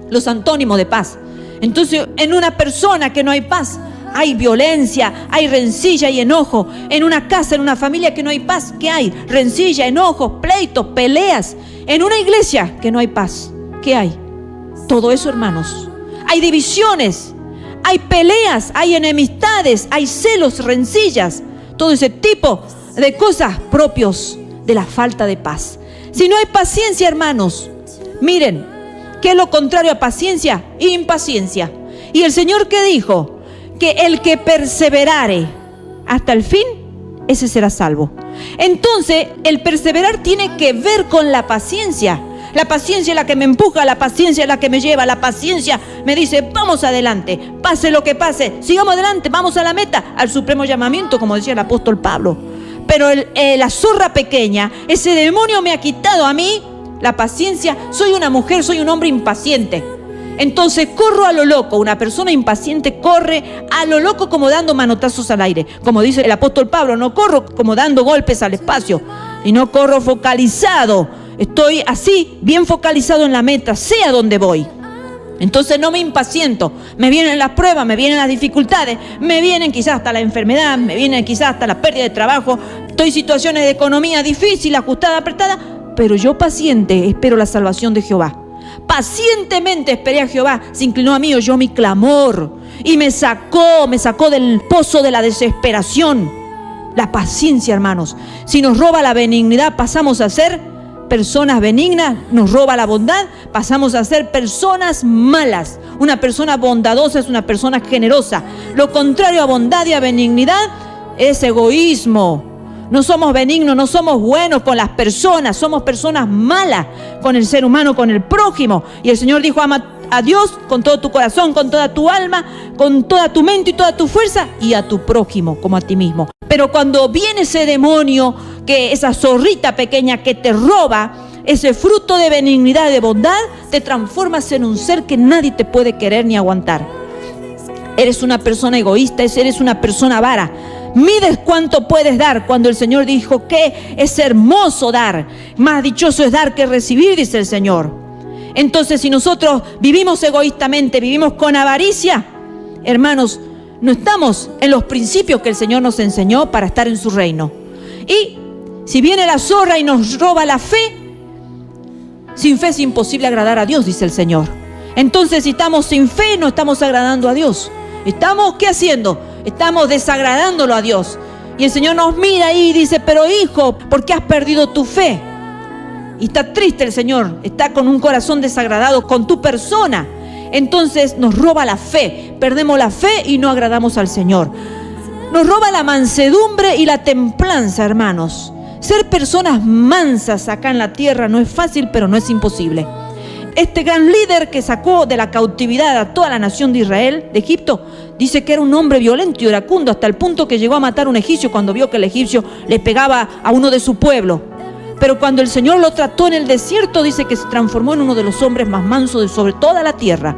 S1: Los antónimos de paz. Entonces, en una persona que no hay paz, hay violencia, hay rencilla y enojo. En una casa, en una familia que no hay paz, ¿qué hay? Rencilla, enojo, pleitos, peleas. En una iglesia que no hay paz, ¿qué hay? Todo eso, hermanos. Hay divisiones, hay peleas, hay enemistades, hay celos, rencillas. Todo ese tipo de cosas propios de la falta de paz. Si no hay paciencia, hermanos, miren, ¿qué es lo contrario a paciencia? Impaciencia. ¿Y el Señor qué dijo? Que el que perseverare hasta el fin, ese será salvo. Entonces, el perseverar tiene que ver con la paciencia. La paciencia es la que me empuja, la paciencia es la que me lleva, la paciencia me dice, vamos adelante, pase lo que pase, sigamos adelante, vamos a la meta, al supremo llamamiento, como decía el apóstol Pablo. Pero la zorra pequeña, ese demonio me ha quitado a mí la paciencia. Soy una mujer, soy un hombre impaciente. Entonces corro a lo loco. Una persona impaciente corre a lo loco como dando manotazos al aire. Como dice el apóstol Pablo, no corro como dando golpes al espacio. Y no corro focalizado. Estoy así, bien focalizado en la meta, sé a dónde voy. Entonces no me impaciento. Me vienen las pruebas, me vienen las dificultades, me vienen quizás hasta la enfermedad, me vienen quizás hasta la pérdida de trabajo. Estoy en situaciones de economía difícil, ajustada, apretada. Pero yo paciente espero la salvación de Jehová. Pacientemente esperé a Jehová, se inclinó a mí, oyó mi clamor y me sacó del pozo de la desesperación. La paciencia, hermanos. Si nos roba la benignidad, pasamos a ser personas benignas. Nos roba la bondad, pasamos a ser personas malas. Una persona bondadosa es una persona generosa. Lo contrario a bondad y a benignidad es egoísmo. No somos benignos, no somos buenos con las personas, somos personas malas con el ser humano, con el prójimo. Y el Señor dijo, ama a Dios con todo tu corazón, con toda tu alma, con toda tu mente y toda tu fuerza, y a tu prójimo como a ti mismo. Pero cuando viene ese demonio, que esa zorrita pequeña que te roba ese fruto de benignidad y de bondad, te transformas en un ser que nadie te puede querer ni aguantar. Eres una persona egoísta, eres una persona avara. Mides cuánto puedes dar, cuando el Señor dijo que es hermoso dar. Más dichoso es dar que recibir, dice el Señor. Entonces, si nosotros vivimos egoístamente, vivimos con avaricia, hermanos, no estamos en los principios que el Señor nos enseñó para estar en su reino. Y si viene la zorra y nos roba la fe, sin fe es imposible agradar a Dios, dice el Señor. Entonces, si estamos sin fe, no estamos agradando a Dios. ¿Estamos qué haciendo? Estamos desagradándolo a Dios. Y el Señor nos mira ahí y dice, pero hijo, ¿por qué has perdido tu fe? Y está triste el Señor, está con un corazón desagradado con tu persona. Entonces nos roba la fe, perdemos la fe y no agradamos al Señor. Nos roba la mansedumbre y la templanza, hermanos. Ser personas mansas acá en la tierra no es fácil, pero no es imposible. Este gran líder que sacó de la cautividad a toda la nación de Israel, de Egipto, dice que era un hombre violento y iracundo hasta el punto que llegó a matar a un egipcio cuando vio que el egipcio le pegaba a uno de su pueblo. Pero cuando el Señor lo trató en el desierto, dice que se transformó en uno de los hombres más mansos de sobre toda la tierra.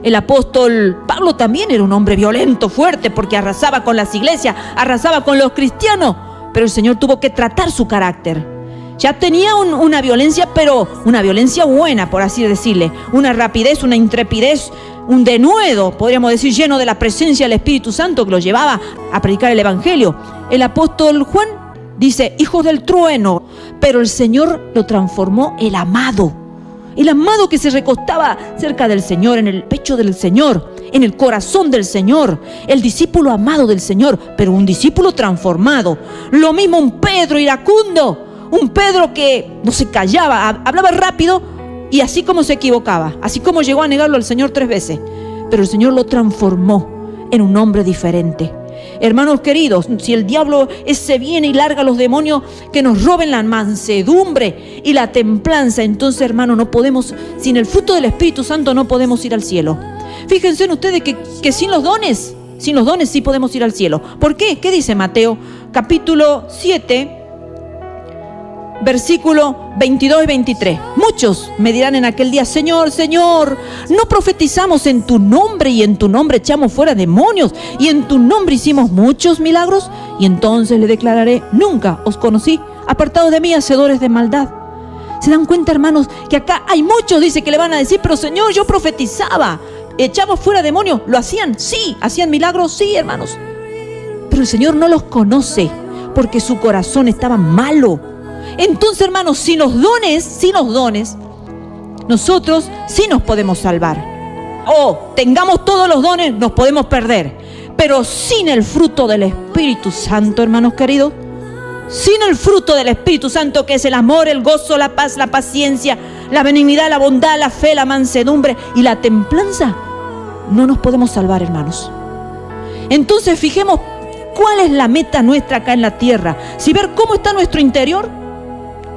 S1: El apóstol Pablo también era un hombre violento, fuerte, porque arrasaba con las iglesias, arrasaba con los cristianos. Pero el Señor tuvo que tratar su carácter. Ya tenía una violencia, pero una violencia buena, por así decirle. Una rapidez, una intrepidez, un denuedo, podríamos decir, lleno de la presencia del Espíritu Santo que lo llevaba a predicar el Evangelio. El apóstol Juan dice, hijos del trueno, pero el Señor lo transformó el amado que se recostaba cerca del Señor, en el pecho del Señor, en el corazón del Señor, el discípulo amado del Señor, pero un discípulo transformado. Lo mismo un Pedro iracundo, un Pedro que no se callaba, hablaba rápido y así como se equivocaba, así como llegó a negarlo al Señor 3 veces, pero el Señor lo transformó en un hombre diferente. Hermanos queridos, si el diablo ese viene y larga a los demonios que nos roben la mansedumbre y la templanza, entonces, hermanos, no podemos, sin el fruto del Espíritu Santo no podemos ir al cielo. Fíjense en ustedes que sin los dones sí podemos ir al cielo. ¿Por qué? ¿Qué dice Mateo? Capítulo 7, versículo 22 y 23. Muchos me dirán en aquel día, Señor, Señor, ¿no profetizamos en tu nombre y en tu nombre echamos fuera demonios y en tu nombre hicimos muchos milagros? Y entonces le declararé, nunca os conocí, apartados de mí, hacedores de maldad. ¿Se dan cuenta, hermanos, que acá hay muchos, dice, que le van a decir, pero Señor, yo profetizaba, echamos fuera demonios? ¿Lo hacían? Sí. ¿Hacían milagros? Sí, hermanos. Pero el Señor no los conoce porque su corazón estaba malo. Entonces, hermanos, sin los dones, nosotros sí nos podemos salvar. Tengamos todos los dones, nos podemos perder. Pero sin el fruto del Espíritu Santo, hermanos queridos, sin el fruto del Espíritu Santo, que es el amor, el gozo, la paz, la paciencia, la benignidad, la bondad, la fe, la mansedumbre y la templanza, no nos podemos salvar, hermanos. Entonces, fijemos cuál es la meta nuestra acá en la tierra. Si ver cómo está nuestro interior,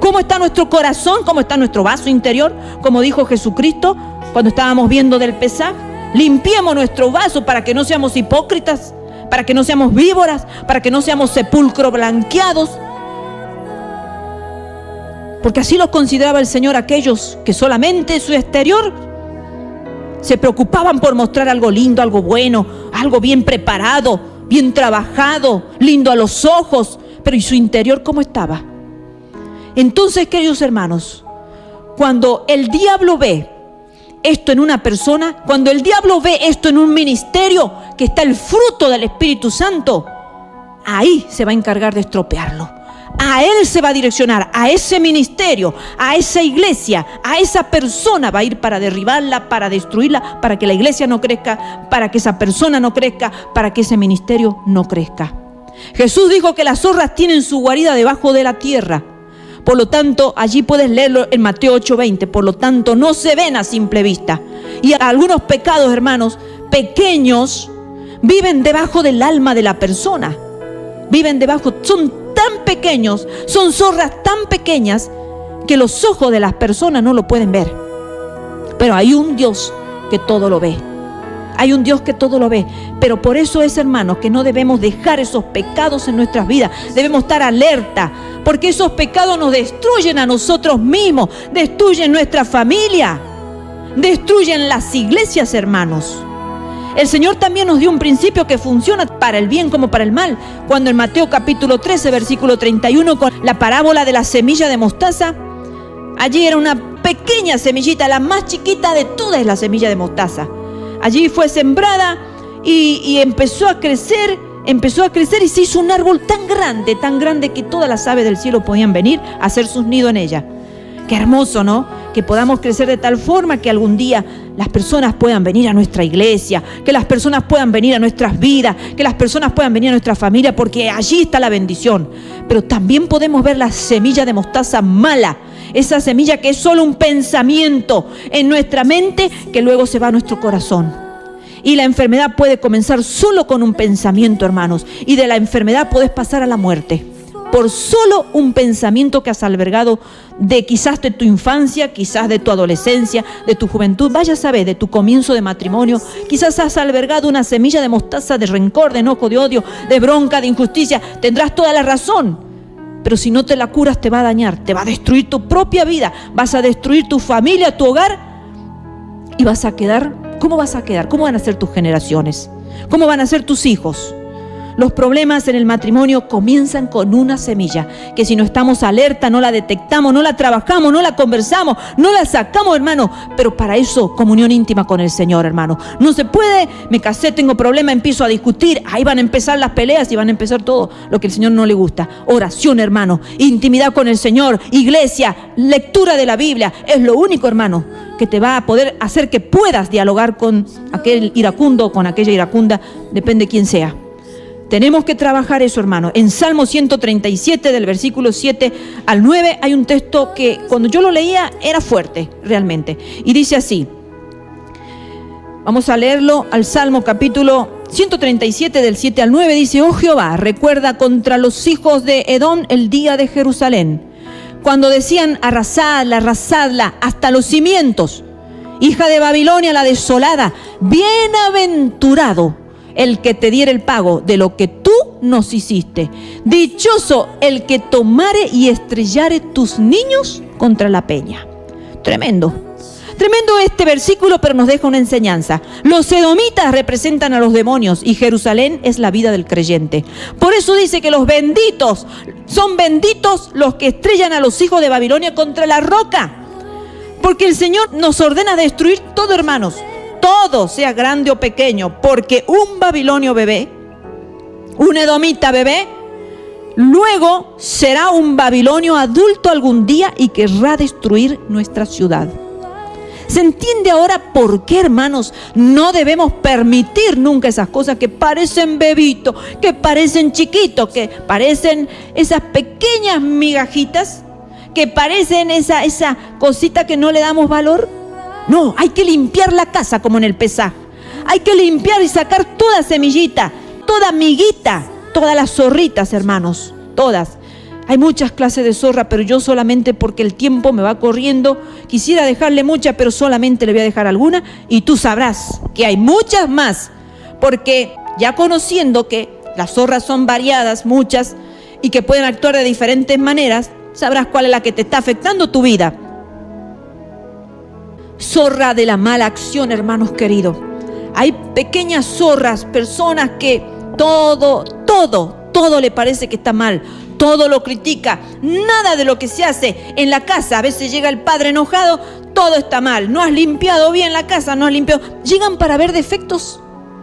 S1: cómo está nuestro corazón, cómo está nuestro vaso interior, como dijo Jesucristo cuando estábamos viendo del Pesaj. Limpiemos nuestro vaso para que no seamos hipócritas, para que no seamos víboras, para que no seamos sepulcro blanqueados. Porque así los consideraba el Señor aquellos que solamente su exterior se preocupaban por mostrar algo lindo, algo bueno, algo bien preparado, bien trabajado, lindo a los ojos. Pero ¿y su interior cómo estaba? Entonces, queridos hermanos, cuando el diablo ve esto en una persona, cuando el diablo ve esto en un ministerio que está el fruto del Espíritu Santo, ahí se va a encargar de estropearlo. A él se va a direccionar, a ese ministerio, a esa iglesia, a esa persona va a ir para derribarla, para destruirla, para que la iglesia no crezca, para que esa persona no crezca, para que ese ministerio no crezca. Jesús dijo que las zorras tienen su guarida debajo de la tierra. Por lo tanto, allí puedes leerlo en Mateo 8:20. Por lo tanto, no se ven a simple vista. Y algunos pecados, hermanos, pequeños, viven debajo del alma de la persona. Viven debajo, son tan pequeños, son zorras tan pequeñas que los ojos de las personas no lo pueden ver. Pero hay un Dios que todo lo ve. Hay un Dios que todo lo ve. Pero por eso es, hermanos, que no debemos dejar esos pecados en nuestras vidas. Debemos estar alerta, porque esos pecados nos destruyen a nosotros mismos, destruyen nuestra familia, destruyen las iglesias, hermanos. El Señor también nos dio un principio que funciona para el bien como para el mal. Cuando en Mateo capítulo 13, versículo 31, con la parábola de la semilla de mostaza, Allí era una pequeña semillita, la más chiquita de todas, es la semilla de mostaza. Allí fue sembrada y empezó a crecer y se hizo un árbol tan grande que todas las aves del cielo podían venir a hacer sus nidos en ella. Qué hermoso, ¿no? Que podamos crecer de tal forma que algún día las personas puedan venir a nuestra iglesia, que las personas puedan venir a nuestras vidas, que las personas puedan venir a nuestra familia, porque allí está la bendición. Pero también podemos ver la semilla de mostaza mala, esa semilla que es solo un pensamiento en nuestra mente que luego se va a nuestro corazón. Y la enfermedad puede comenzar solo con un pensamiento, hermanos, y de la enfermedad puedes pasar a la muerte por solo un pensamiento que has albergado de quizás de tu infancia, quizás de tu adolescencia, de tu juventud, vaya a saber, de tu comienzo de matrimonio. Quizás has albergado una semilla de mostaza, de rencor, de enojo, de odio, de bronca, de injusticia. Tendrás toda la razón, pero si no te la curas te va a dañar, te va a destruir tu propia vida, vas a destruir tu familia, tu hogar, y vas a quedar, ¿cómo vas a quedar? ¿Cómo van a ser tus generaciones? ¿Cómo van a ser tus hijos? Los problemas en el matrimonio comienzan con una semilla, que si no estamos alerta, no la detectamos, no la trabajamos, no la conversamos, no la sacamos, hermano. Pero para eso, comunión íntima con el Señor, hermano. No se puede, me casé, tengo problema, empiezo a discutir, ahí van a empezar las peleas y van a empezar todo lo que al Señor no le gusta. Oración, hermano, intimidad con el Señor, iglesia, lectura de la Biblia, es lo único, hermano, que te va a poder hacer que puedas dialogar con aquel iracundo o con aquella iracunda, depende de quién sea. Tenemos que trabajar eso, hermano. En Salmo 137, del versículo 7 al 9, hay un texto que cuando yo lo leía era fuerte, realmente. Y dice así, vamos a leerlo al Salmo capítulo 137, del 7 al 9, dice: Oh Jehová, recuerda contra los hijos de Edom el día de Jerusalén, cuando decían arrasadla, arrasadla hasta los cimientos. Hija de Babilonia, la desolada, bienaventurado el que te diere el pago de lo que tú nos hiciste. Dichoso el que tomare y estrellare tus niños contra la peña. Tremendo. Tremendo este versículo, pero nos deja una enseñanza. Los edomitas representan a los demonios y Jerusalén es la vida del creyente. Por eso dice que los benditos, son benditos los que estrellan a los hijos de Babilonia contra la roca. Porque el Señor nos ordena destruir todo, hermanos. Todo, sea grande o pequeño, porque un babilonio bebé, un edomita bebé, luego será un babilonio adulto algún día y querrá destruir nuestra ciudad. ¿Se entiende ahora por qué, hermanos, no debemos permitir nunca esas cosas que parecen bebitos, que parecen chiquitos, que parecen esas pequeñas migajitas, que parecen esa cosita que no le damos valor? No, hay que limpiar la casa como en el Pesaj. Hay que limpiar y sacar toda semillita, toda miguita, todas las zorritas, hermanos, todas. Hay muchas clases de zorra, pero yo solamente, porque el tiempo me va corriendo, quisiera dejarle muchas, pero solamente le voy a dejar alguna, y tú sabrás que hay muchas más, porque ya conociendo que las zorras son variadas, muchas, y que pueden actuar de diferentes maneras, sabrás cuál es la que te está afectando tu vida. Zorra de la mala acción, hermanos queridos. Hay pequeñas zorras, personas que todo le parece que está mal, todo lo critica, nada de lo que se hace en la casa. A veces llega el padre enojado, todo está mal, no has limpiado bien la casa, no has limpiado. Llegan para ver defectos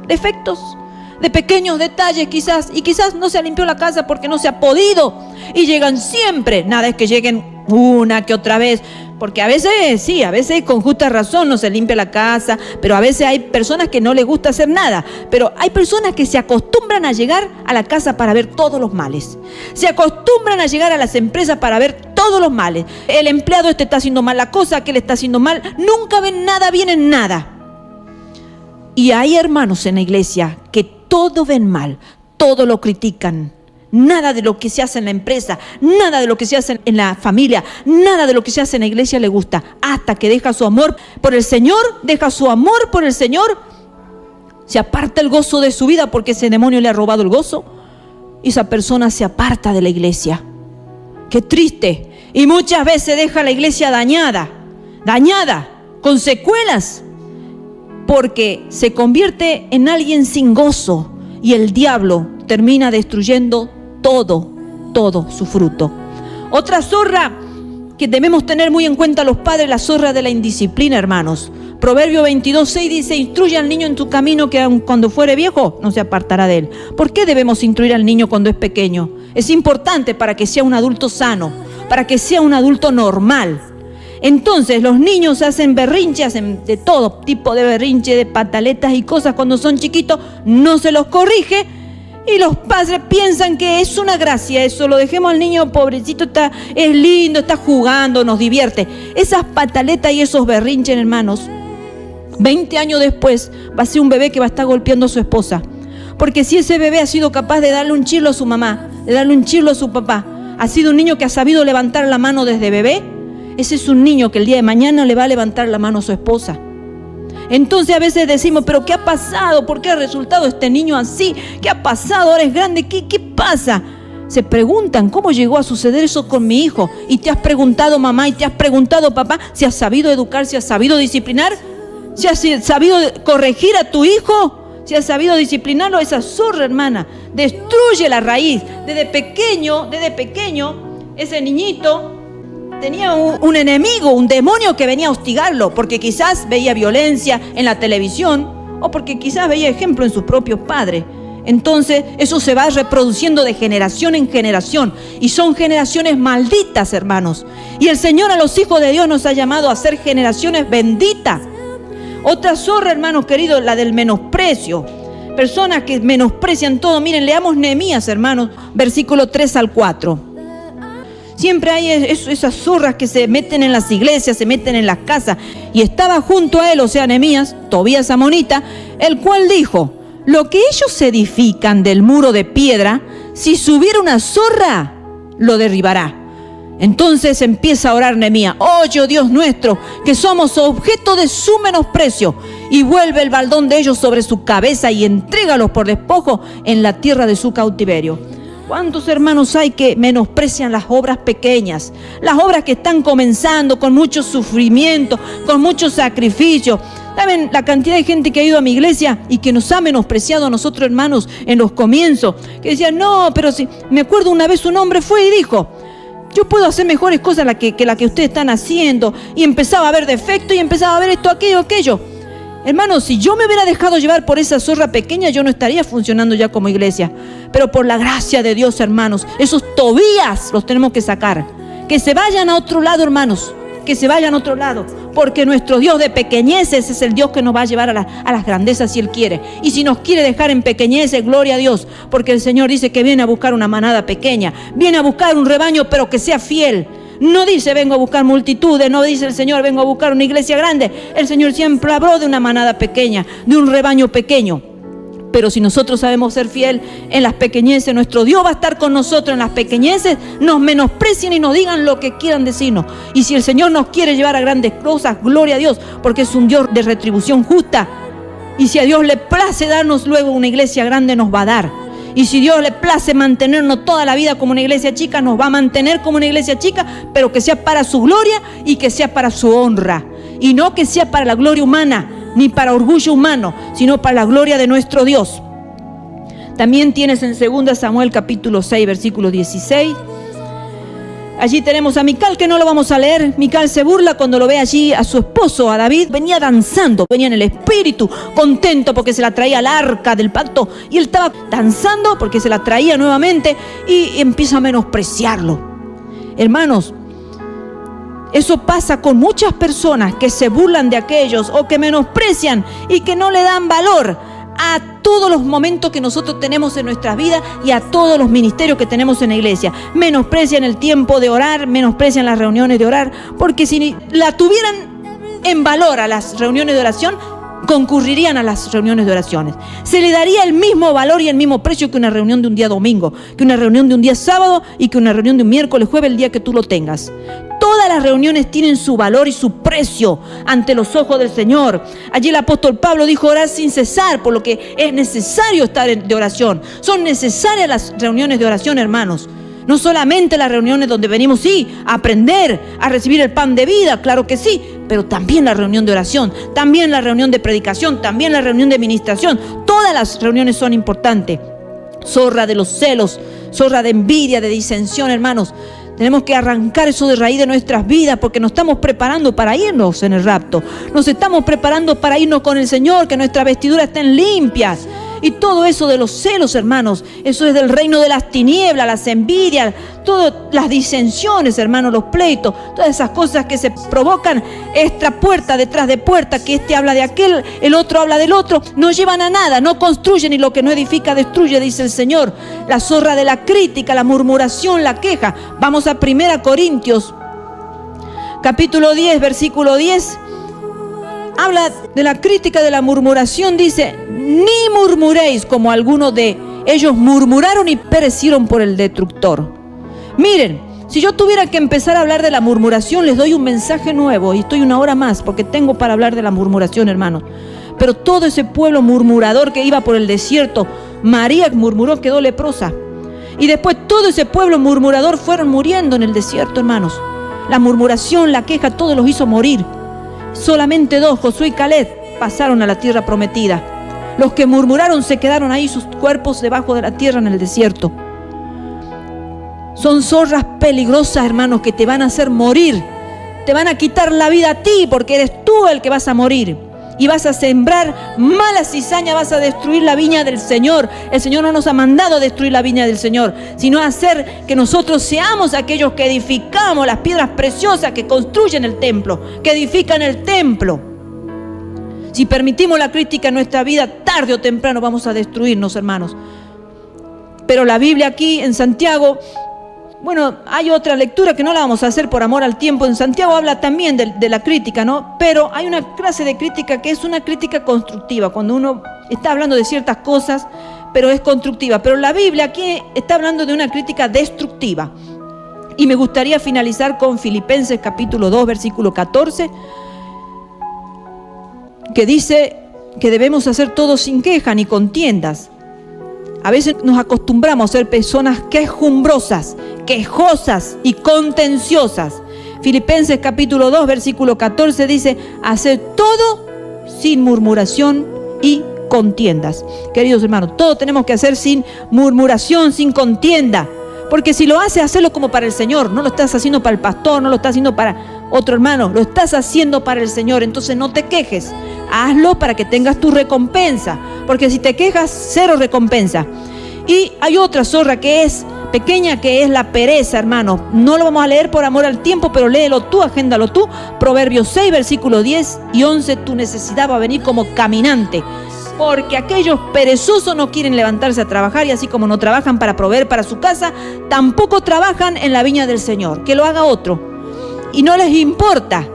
S1: de pequeños detalles quizás, y quizás no se ha limpiado la casa porque no se ha podido, y llegan siempre. Nada es que lleguen una que otra vez, porque a veces sí, a veces con justa razón no se limpia la casa, pero a veces hay personas que no les gusta hacer nada, pero hay personas que se acostumbran a llegar a la casa para ver todos los males, se acostumbran a llegar a las empresas para ver todos los males. El empleado está haciendo mal la cosa, aquel está haciendo mal, nunca ven nada bien en nada. Y hay hermanos en la iglesia que todo ven mal, todo lo critican. Nada de lo que se hace en la empresa, nada de lo que se hace en la familia, nada de lo que se hace en la iglesia le gusta, hasta que deja su amor por el Señor, deja su amor por el Señor, se aparta el gozo de su vida porque ese demonio le ha robado el gozo, y esa persona se aparta de la iglesia. Qué triste. Y muchas veces deja la iglesia dañada, con secuelas, porque se convierte en alguien sin gozo, y el diablo termina destruyendo todo su fruto. Otra zorra que debemos tener muy en cuenta los padres, la zorra de la indisciplina, hermanos. Proverbio 22:6 dice: instruye al niño en tu camino, que aun cuando fuere viejo no se apartará de él. ¿Por qué debemos instruir al niño cuando es pequeño? Es importante para que sea un adulto sano, para que sea un adulto normal. Entonces los niños hacen berrinches, hacen de todo tipo de berrinche, de pataletas y cosas cuando son chiquitos, no se los corrige y los padres piensan que es una gracia eso, lo dejemos al niño pobrecito, es lindo, está jugando, nos divierte. Esas pataletas y esos berrinches, hermanos, 20 años después va a ser un bebé que va a estar golpeando a su esposa. Porque si ese bebé ha sido capaz de darle un chirlo a su mamá, de darle un chirlo a su papá, ha sido un niño que ha sabido levantar la mano desde bebé, ese es un niño que el día de mañana le va a levantar la mano a su esposa. Entonces a veces decimos, pero ¿qué ha pasado? ¿Por qué ha resultado este niño así? ¿Qué ha pasado? Ahora es grande, ¿qué pasa? Se preguntan, ¿cómo llegó a suceder eso con mi hijo? Y te has preguntado, mamá, y te has preguntado, papá, si has sabido educar, si has sabido disciplinar, si has sabido corregir a tu hijo, si has sabido disciplinarlo. Esa zorra, hermana, destruye la raíz. Desde pequeño, ese niñito tenía un enemigo, un demonio que venía a hostigarlo, porque quizás veía violencia en la televisión o porque quizás veía ejemplo en sus propios padres. Entonces eso se va reproduciendo de generación en generación y son generaciones malditas, hermanos. Y el Señor a los hijos de Dios nos ha llamado a ser generaciones benditas. Otra zorra, hermanos queridos, la del menosprecio. Personas que menosprecian todo. Miren, leamos Nehemías, hermanos, versículo 3 al 4. Siempre hay esas zorras que se meten en las iglesias, se meten en las casas. Y estaba junto a él, o sea, Nehemías, Tobías amonita, el cual dijo: lo que ellos edifican del muro de piedra, si subiera una zorra, lo derribará. Entonces empieza a orar Nehemías: oye, oh Dios nuestro, que somos objeto de su menosprecio, y vuelve el baldón de ellos sobre su cabeza y entrégalos por despojo en la tierra de su cautiverio. ¿Cuántos hermanos hay que menosprecian las obras pequeñas? Las obras que están comenzando con mucho sufrimiento, con mucho sacrificio. ¿Saben la cantidad de gente que ha ido a mi iglesia y que nos ha menospreciado a nosotros, hermanos, en los comienzos? Que decían, no, pero si... Me acuerdo una vez un hombre fue y dijo: yo puedo hacer mejores cosas que la que ustedes están haciendo. Y empezaba a ver defectos y empezaba a ver esto, aquello. Hermanos, si yo me hubiera dejado llevar por esa zorra pequeña, yo no estaría funcionando ya como iglesia. Pero por la gracia de Dios, hermanos, esos Tobías los tenemos que sacar. Que se vayan a otro lado, hermanos. Que se vayan a otro lado. Porque nuestro Dios de pequeñeces es el Dios que nos va a llevar a las grandezas si Él quiere. Y si nos quiere dejar en pequeñeces, gloria a Dios. Porque el Señor dice que viene a buscar una manada pequeña. Viene a buscar un rebaño, pero que sea fiel. No dice vengo a buscar multitudes, no dice el Señor vengo a buscar una iglesia grande. El Señor siempre habló de una manada pequeña, de un rebaño pequeño. Pero si nosotros sabemos ser fiel en las pequeñeces, nuestro Dios va a estar con nosotros en las pequeñeces, nos menosprecien y nos digan lo que quieran decirnos. Y si el Señor nos quiere llevar a grandes cosas, gloria a Dios, porque es un Dios de retribución justa. Y si a Dios le place darnos luego una iglesia grande, nos va a dar. Y si Dios le place mantenernos toda la vida como una iglesia chica, nos va a mantener como una iglesia chica, pero que sea para su gloria y que sea para su honra. Y no que sea para la gloria humana, ni para orgullo humano, sino para la gloria de nuestro Dios. También tienes en 2 Samuel capítulo 6, versículo 16. Allí tenemos a Mical, que no lo vamos a leer. Mical se burla cuando lo ve allí a su esposo, a David. Venía danzando, venía en el espíritu, contento porque se la traía al arca del pacto. Y él estaba danzando porque se la traía nuevamente y empieza a menospreciarlo. Hermanos, eso pasa con muchas personas que se burlan de aquellos o que menosprecian y que no le dan valor a todos los momentos que nosotros tenemos en nuestras vidas y a todos los ministerios que tenemos en la iglesia. Menosprecian el tiempo de orar, menosprecian las reuniones de orar, porque si la tuvieran en valor a las reuniones de oración, concurrirían a las reuniones de oraciones. Se le daría el mismo valor y el mismo precio que una reunión de un día domingo, que una reunión de un día sábado y que una reunión de un miércoles, jueves, el día que tú lo tengas. Todas las reuniones tienen su valor y su precio ante los ojos del Señor. Allí el apóstol Pablo dijo orar sin cesar, por lo que es necesario estar de oración. Son necesarias las reuniones de oración, hermanos. No solamente las reuniones donde venimos, sí, a aprender, a recibir el pan de vida, claro que sí, pero también la reunión de oración, también la reunión de predicación, también la reunión de ministración. Todas las reuniones son importantes. Zorra de los celos, zorra de envidia, de disensión, hermanos. Tenemos que arrancar eso de raíz de nuestras vidas porque nos estamos preparando para irnos en el rapto. Nos estamos preparando para irnos con el Señor, que nuestras vestiduras estén limpias. Y todo eso de los celos, hermanos, eso es del reino de las tinieblas, las envidias, todas las disensiones, hermanos, los pleitos, todas esas cosas que se provocan extra puerta, detrás de puerta, que este habla de aquel, el otro habla del otro, no llevan a nada, no construyen y lo que no edifica destruye, dice el Señor. La zorra de la crítica, la murmuración, la queja. Vamos a 1 Corintios, capítulo 10, versículo 10. Habla de la crítica, de la murmuración, dice: ni murmuréis como algunos de ellos murmuraron y perecieron por el destructor. Miren, si yo tuviera que empezar a hablar de la murmuración, les doy un mensaje nuevo y estoy 1 hora más porque tengo para hablar de la murmuración, hermanos. Pero todo ese pueblo murmurador que iba por el desierto, María murmuró, quedó leprosa. Y después todo ese pueblo murmurador fueron muriendo en el desierto, hermanos. La murmuración, la queja, todo los hizo morir. Solamente 2, Josué y Caleb, pasaron a la tierra prometida. Los que murmuraron se quedaron ahí, sus cuerpos debajo de la tierra en el desierto. Son zorras peligrosas, hermanos, que te van a hacer morir. Te van a quitar la vida a ti porque eres tú el que vas a morir. Y vas a sembrar mala cizaña, vas a destruir la viña del Señor. El Señor no nos ha mandado a destruir la viña del Señor, sino a hacer que nosotros seamos aquellos que edificamos las piedras preciosas que construyen el templo, que edifican el templo. Si permitimos la crítica en nuestra vida, tarde o temprano vamos a destruirnos, hermanos. Pero la Biblia aquí en Santiago, bueno, hay otra lectura que no la vamos a hacer por amor al tiempo. En Santiago habla también de la crítica, ¿no? Pero hay una clase de crítica que es una crítica constructiva, cuando uno está hablando de ciertas cosas, pero es constructiva. Pero la Biblia aquí está hablando de una crítica destructiva. Y me gustaría finalizar con Filipenses capítulo 2, versículo 14, que dice que debemos hacer todo sin queja ni contiendas. A veces nos acostumbramos a ser personas quejumbrosas, quejosas y contenciosas. Filipenses capítulo 2, versículo 14 dice: haced todo sin murmuración y contiendas. Queridos hermanos, todo tenemos que hacer sin murmuración, sin contienda. Porque si lo haces, hacelo como para el Señor. No lo estás haciendo para el pastor, no lo estás haciendo para otro hermano, lo estás haciendo para el Señor. Entonces no te quejes, hazlo para que tengas tu recompensa. Porque si te quejas, 0 recompensa. Y hay otra zorra que es pequeña, que es la pereza, hermano. No lo vamos a leer por amor al tiempo, pero léelo tú, agéndalo tú. Proverbios 6, versículo 10 y 11, tu necesidad va a venir como caminante. Porque aquellos perezosos no quieren levantarse a trabajar, y así como no trabajan para proveer para su casa, tampoco trabajan en la viña del Señor. Que lo haga otro. Y no les importa.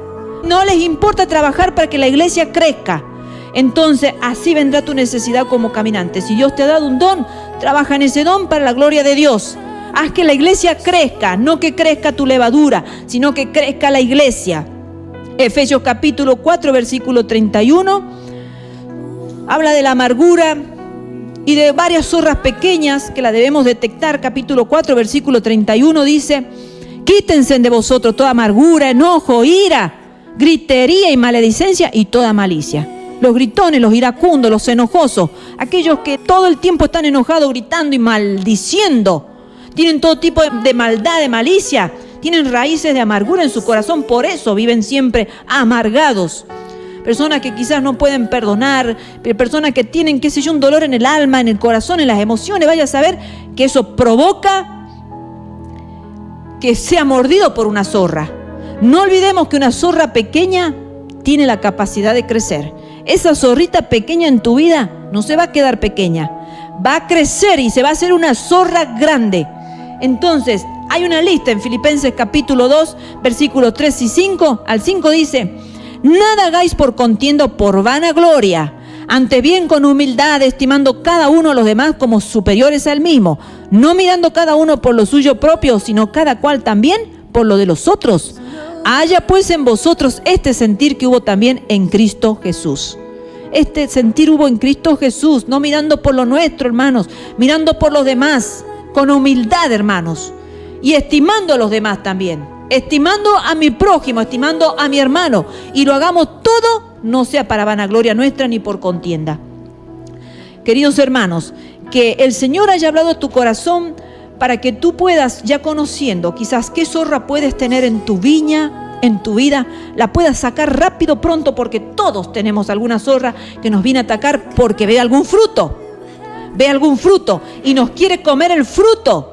S1: No les importa trabajar para que la iglesia crezca. Entonces así vendrá tu necesidad como caminante. Si Dios te ha dado un don, trabaja en ese don para la gloria de Dios. Haz que la iglesia crezca, no que crezca tu levadura, sino que crezca la iglesia. Efesios capítulo 4, versículo 31. Habla de la amargura y de varias zorras pequeñas que la debemos detectar. Capítulo 4, versículo 31 dice: quítense de vosotros toda amargura, enojo, ira, gritería y maledicencia y toda malicia. Los gritones, los iracundos, los enojosos, aquellos que todo el tiempo están enojados, gritando y maldiciendo, tienen todo tipo de maldad, de malicia, tienen raíces de amargura en su corazón, por eso viven siempre amargados. Personas que quizás no pueden perdonar, personas que tienen, qué sé yo, un dolor en el alma, en el corazón, en las emociones. Vaya a saber que eso provoca que sea mordido por una zorra. No olvidemos que una zorra pequeña tiene la capacidad de crecer. Esa zorrita pequeña en tu vida no se va a quedar pequeña, va a crecer y se va a hacer una zorra grande. Entonces, hay una lista en Filipenses capítulo 2, versículos 3 y 5. Al 5 dice: nada hagáis por contienda o por vanagloria, antes bien con humildad, estimando cada uno a los demás como superiores al mismo, no mirando cada uno por lo suyo propio, sino cada cual también por lo de los otros. Haya pues en vosotros este sentir que hubo también en Cristo Jesús. Este sentir hubo en Cristo Jesús, no mirando por lo nuestro, hermanos, mirando por los demás, con humildad, hermanos, y estimando a los demás también. Estimando a mi prójimo, estimando a mi hermano, y lo hagamos todo, no sea para vanagloria nuestra ni por contienda. Queridos hermanos, que el Señor haya hablado a tu corazón para que tú puedas, ya conociendo quizás qué zorra puedes tener en tu viña, en tu vida, la puedas sacar rápido, pronto, porque todos tenemos alguna zorra que nos viene a atacar porque ve algún fruto y nos quiere comer el fruto.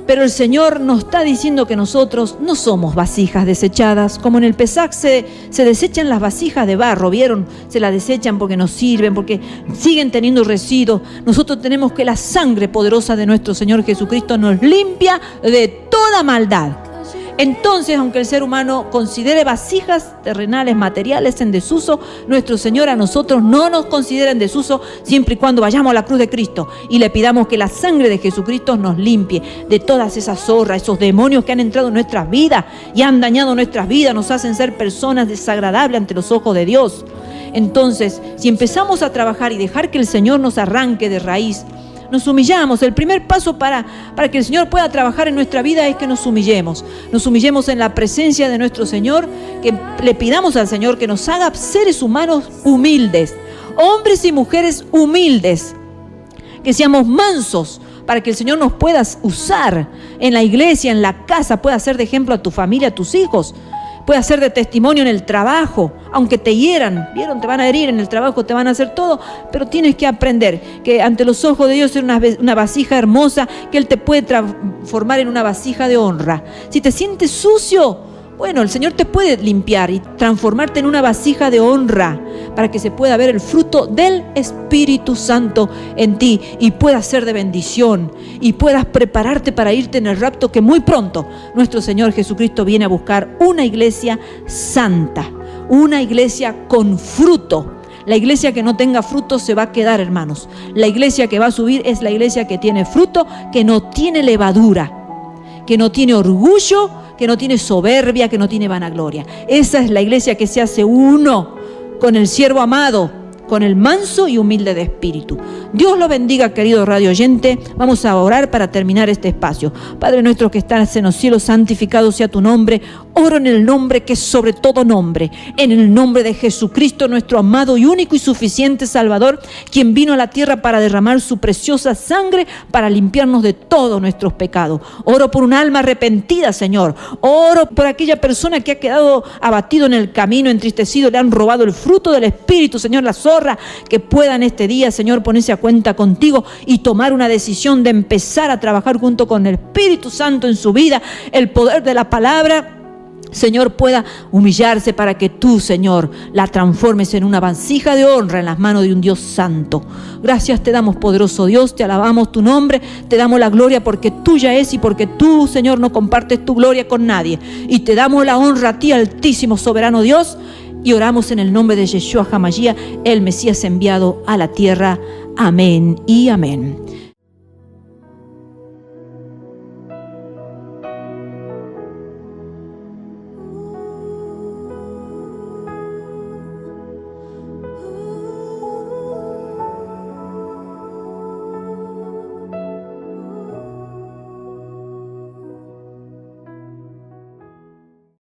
S1: Pero el Señor nos está diciendo que nosotros no somos vasijas desechadas. Como en el Pesaj se desechan las vasijas de barro, ¿vieron? Se las desechan porque no sirven, porque siguen teniendo residuos. Nosotros tenemos que la sangre poderosa de nuestro Señor Jesucristo nos limpia de toda maldad. Entonces, aunque el ser humano considere vasijas terrenales, materiales en desuso, nuestro Señor a nosotros no nos considera en desuso, siempre y cuando vayamos a la cruz de Cristo y le pidamos que la sangre de Jesucristo nos limpie de todas esas zorras, esos demonios que han entrado en nuestras vidas y han dañado nuestras vidas, nos hacen ser personas desagradables ante los ojos de Dios. Entonces, si empezamos a trabajar y dejar que el Señor nos arranque de raíz, nos humillamos. El primer paso para que el Señor pueda trabajar en nuestra vida es que nos humillemos. Nos humillemos en la presencia de nuestro Señor, que le pidamos al Señor que nos haga seres humanos humildes, hombres y mujeres humildes, que seamos mansos, para que el Señor nos pueda usar en la iglesia, en la casa, pueda ser de ejemplo a tu familia, a tus hijos. Puede ser de testimonio en el trabajo, aunque te hieran, ¿vieron? Te van a herir en el trabajo, te van a hacer todo, pero tienes que aprender que ante los ojos de Dios eres una vasija hermosa, que Él te puede transformar en una vasija de honra. Si te sientes sucio, bueno, el Señor te puede limpiar y transformarte en una vasija de honra para que se pueda ver el fruto del Espíritu Santo en ti y puedas ser de bendición y puedas prepararte para irte en el rapto, que muy pronto nuestro Señor Jesucristo viene a buscar una iglesia santa, una iglesia con fruto. La iglesia que no tenga fruto se va a quedar, hermanos. La iglesia que va a subir es la iglesia que tiene fruto, que no tiene levadura, que no tiene orgullo, que no tiene soberbia, que no tiene vanagloria. Esa es la iglesia que se hace uno con el siervo amado, con el manso y humilde de espíritu. Dios lo bendiga, querido radio oyente. Vamos a orar para terminar este espacio. Padre nuestro que estás en los cielos, santificado sea tu nombre. Oro en el nombre que es sobre todo nombre, en el nombre de Jesucristo, nuestro amado y único y suficiente Salvador, quien vino a la tierra para derramar su preciosa sangre para limpiarnos de todos nuestros pecados. Oro por un alma arrepentida, Señor. Oro por aquella persona que ha quedado abatido en el camino, entristecido, le han robado el fruto del Espíritu, Señor, la zorra, que pueda en este día, Señor, ponerse a cuenta contigo y tomar una decisión de empezar a trabajar junto con el Espíritu Santo en su vida, el poder de la palabra, Señor, pueda humillarse para que tú, Señor, la transformes en una vasija de honra en las manos de un Dios santo. Gracias te damos, poderoso Dios, te alabamos tu nombre, te damos la gloria porque tuya es y porque tú, Señor, no compartes tu gloria con nadie. Y te damos la honra a ti, altísimo, soberano Dios, y oramos en el nombre de Yeshua HaMashiach, el Mesías enviado a la tierra. Amén y amén.